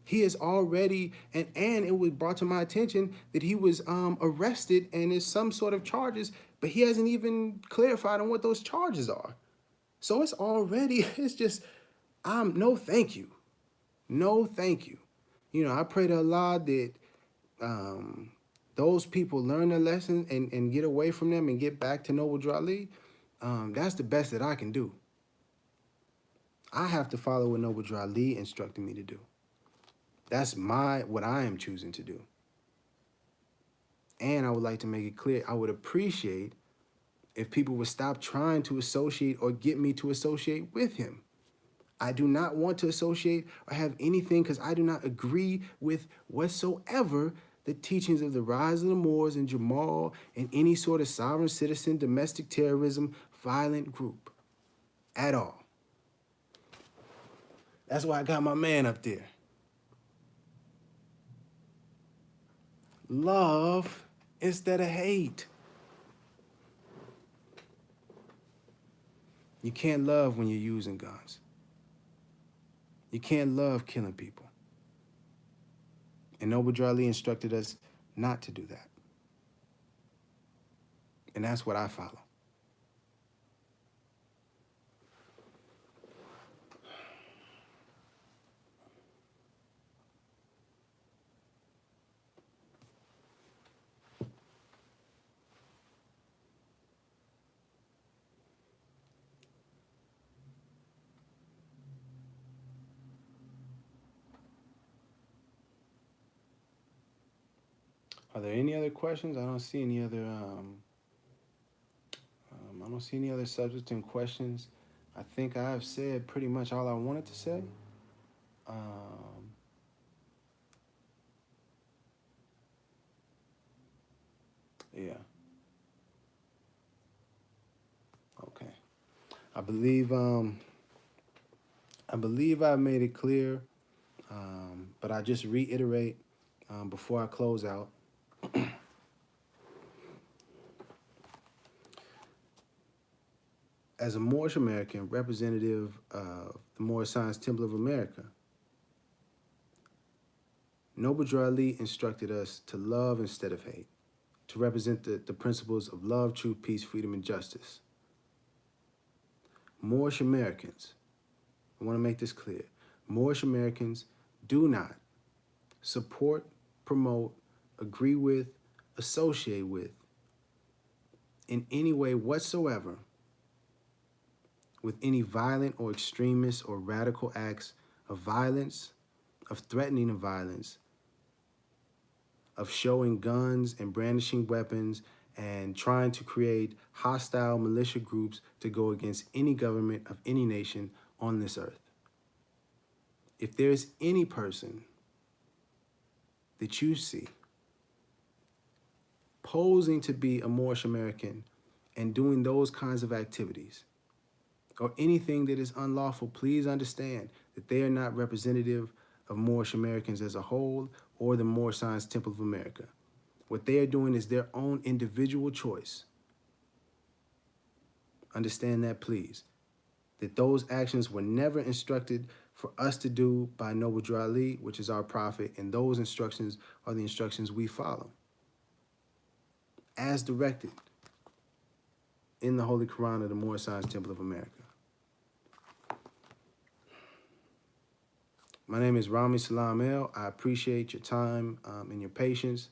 He is already, and it was brought to my attention that he was arrested and is some sort of charges, but he hasn't even clarified on what those charges are. So it's already, it's just, no thank you. No thank you. You know, I pray to Allah that those people learn their lesson and get away from them and get back to Noble Drew Ali. That's the best that I can do. I have to follow what Noble Drew Ali instructed me to do. That's what I am choosing to do. And I would like to make it clear, I would appreciate if people would stop trying to associate or get me to associate with him. I do not want to associate or have anything because I do not agree with whatsoever the teachings of the rise of the Moors and JAHMAL and any sort of sovereign citizen, domestic terrorism, violent group at all. That's why I got my man up there. Love instead of hate. You can't love when you're using guns. You can't love killing people. And Noble Drew Ali instructed us not to do that. And that's what I follow. Are there any other questions? I don't see any other. I don't see any other subjects and questions. I think I have said pretty much all I wanted to say. Yeah. Okay. I believe I made it clear, but I just reiterate before I close out. As a Moorish American, representative of the Moorish Science Temple of America, Noble Drew Ali instructed us to love instead of hate, to represent the principles of love, truth, peace, freedom, and justice. Moorish Americans, I want to make this clear. Moorish Americans do not support, promote, agree with, associate with, in any way whatsoever, with any violent or extremist or radical acts of violence, of threatening of violence, of showing guns and brandishing weapons and trying to create hostile militia groups to go against any government of any nation on this earth. If there's any person that you see posing to be a Moorish American and doing those kinds of activities, or anything that is unlawful, please understand that they are not representative of Moorish Americans as a whole or the Moorish Science Temple of America. What they are doing is their own individual choice. Understand that, please. That those actions were never instructed for us to do by Noble Drew Ali, which is our prophet, and those instructions are the instructions we follow, as directed in the Holy Quran of the Moorish Science Temple of America. My name is Rami Salam El. I appreciate your time and your patience.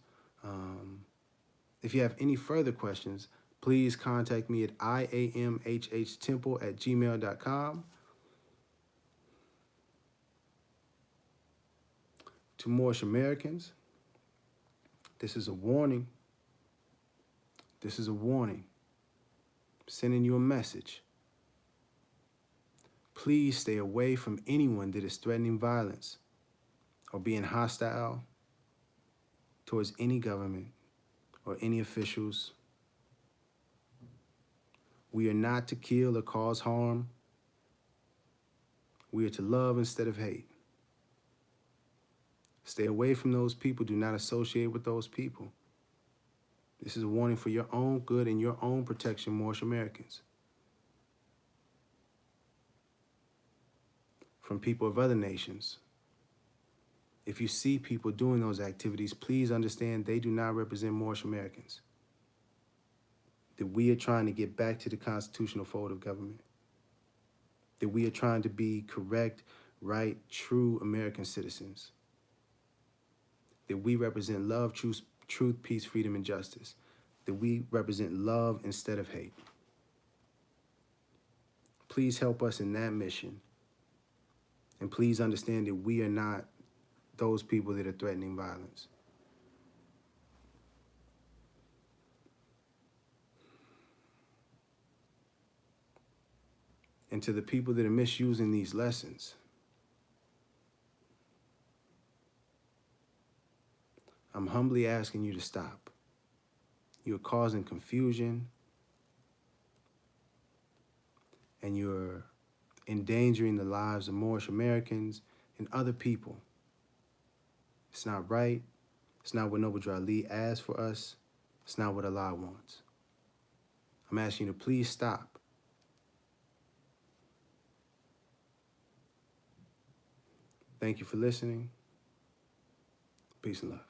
If you have any further questions, please contact me at iamhhtemple@gmail.com. To Moorish Americans, this is a warning. This is a warning. I'm sending you a message. Please stay away from anyone that is threatening violence or being hostile towards any government or any officials. We are not to kill or cause harm. We are to love instead of hate. Stay away from those people. Do not associate with those people. This is a warning for your own good and your own protection, Moorish Americans. From people of other nations. If you see people doing those activities, please understand they do not represent Moorish Americans. That we are trying to get back to the constitutional fold of government. That we are trying to be correct, right, true American citizens. That we represent love, truth, peace, freedom, and justice. That we represent love instead of hate. Please help us in that mission. And please understand that we are not those people that are threatening violence. And to the people that are misusing these lessons, I'm humbly asking you to stop. You're causing confusion, and you're endangering the lives of Moorish Americans and other people. It's not right. It's not what Noble Drew Ali asked for us. It's not what Allah wants. I'm asking you to please stop. Thank you for listening. Peace and love.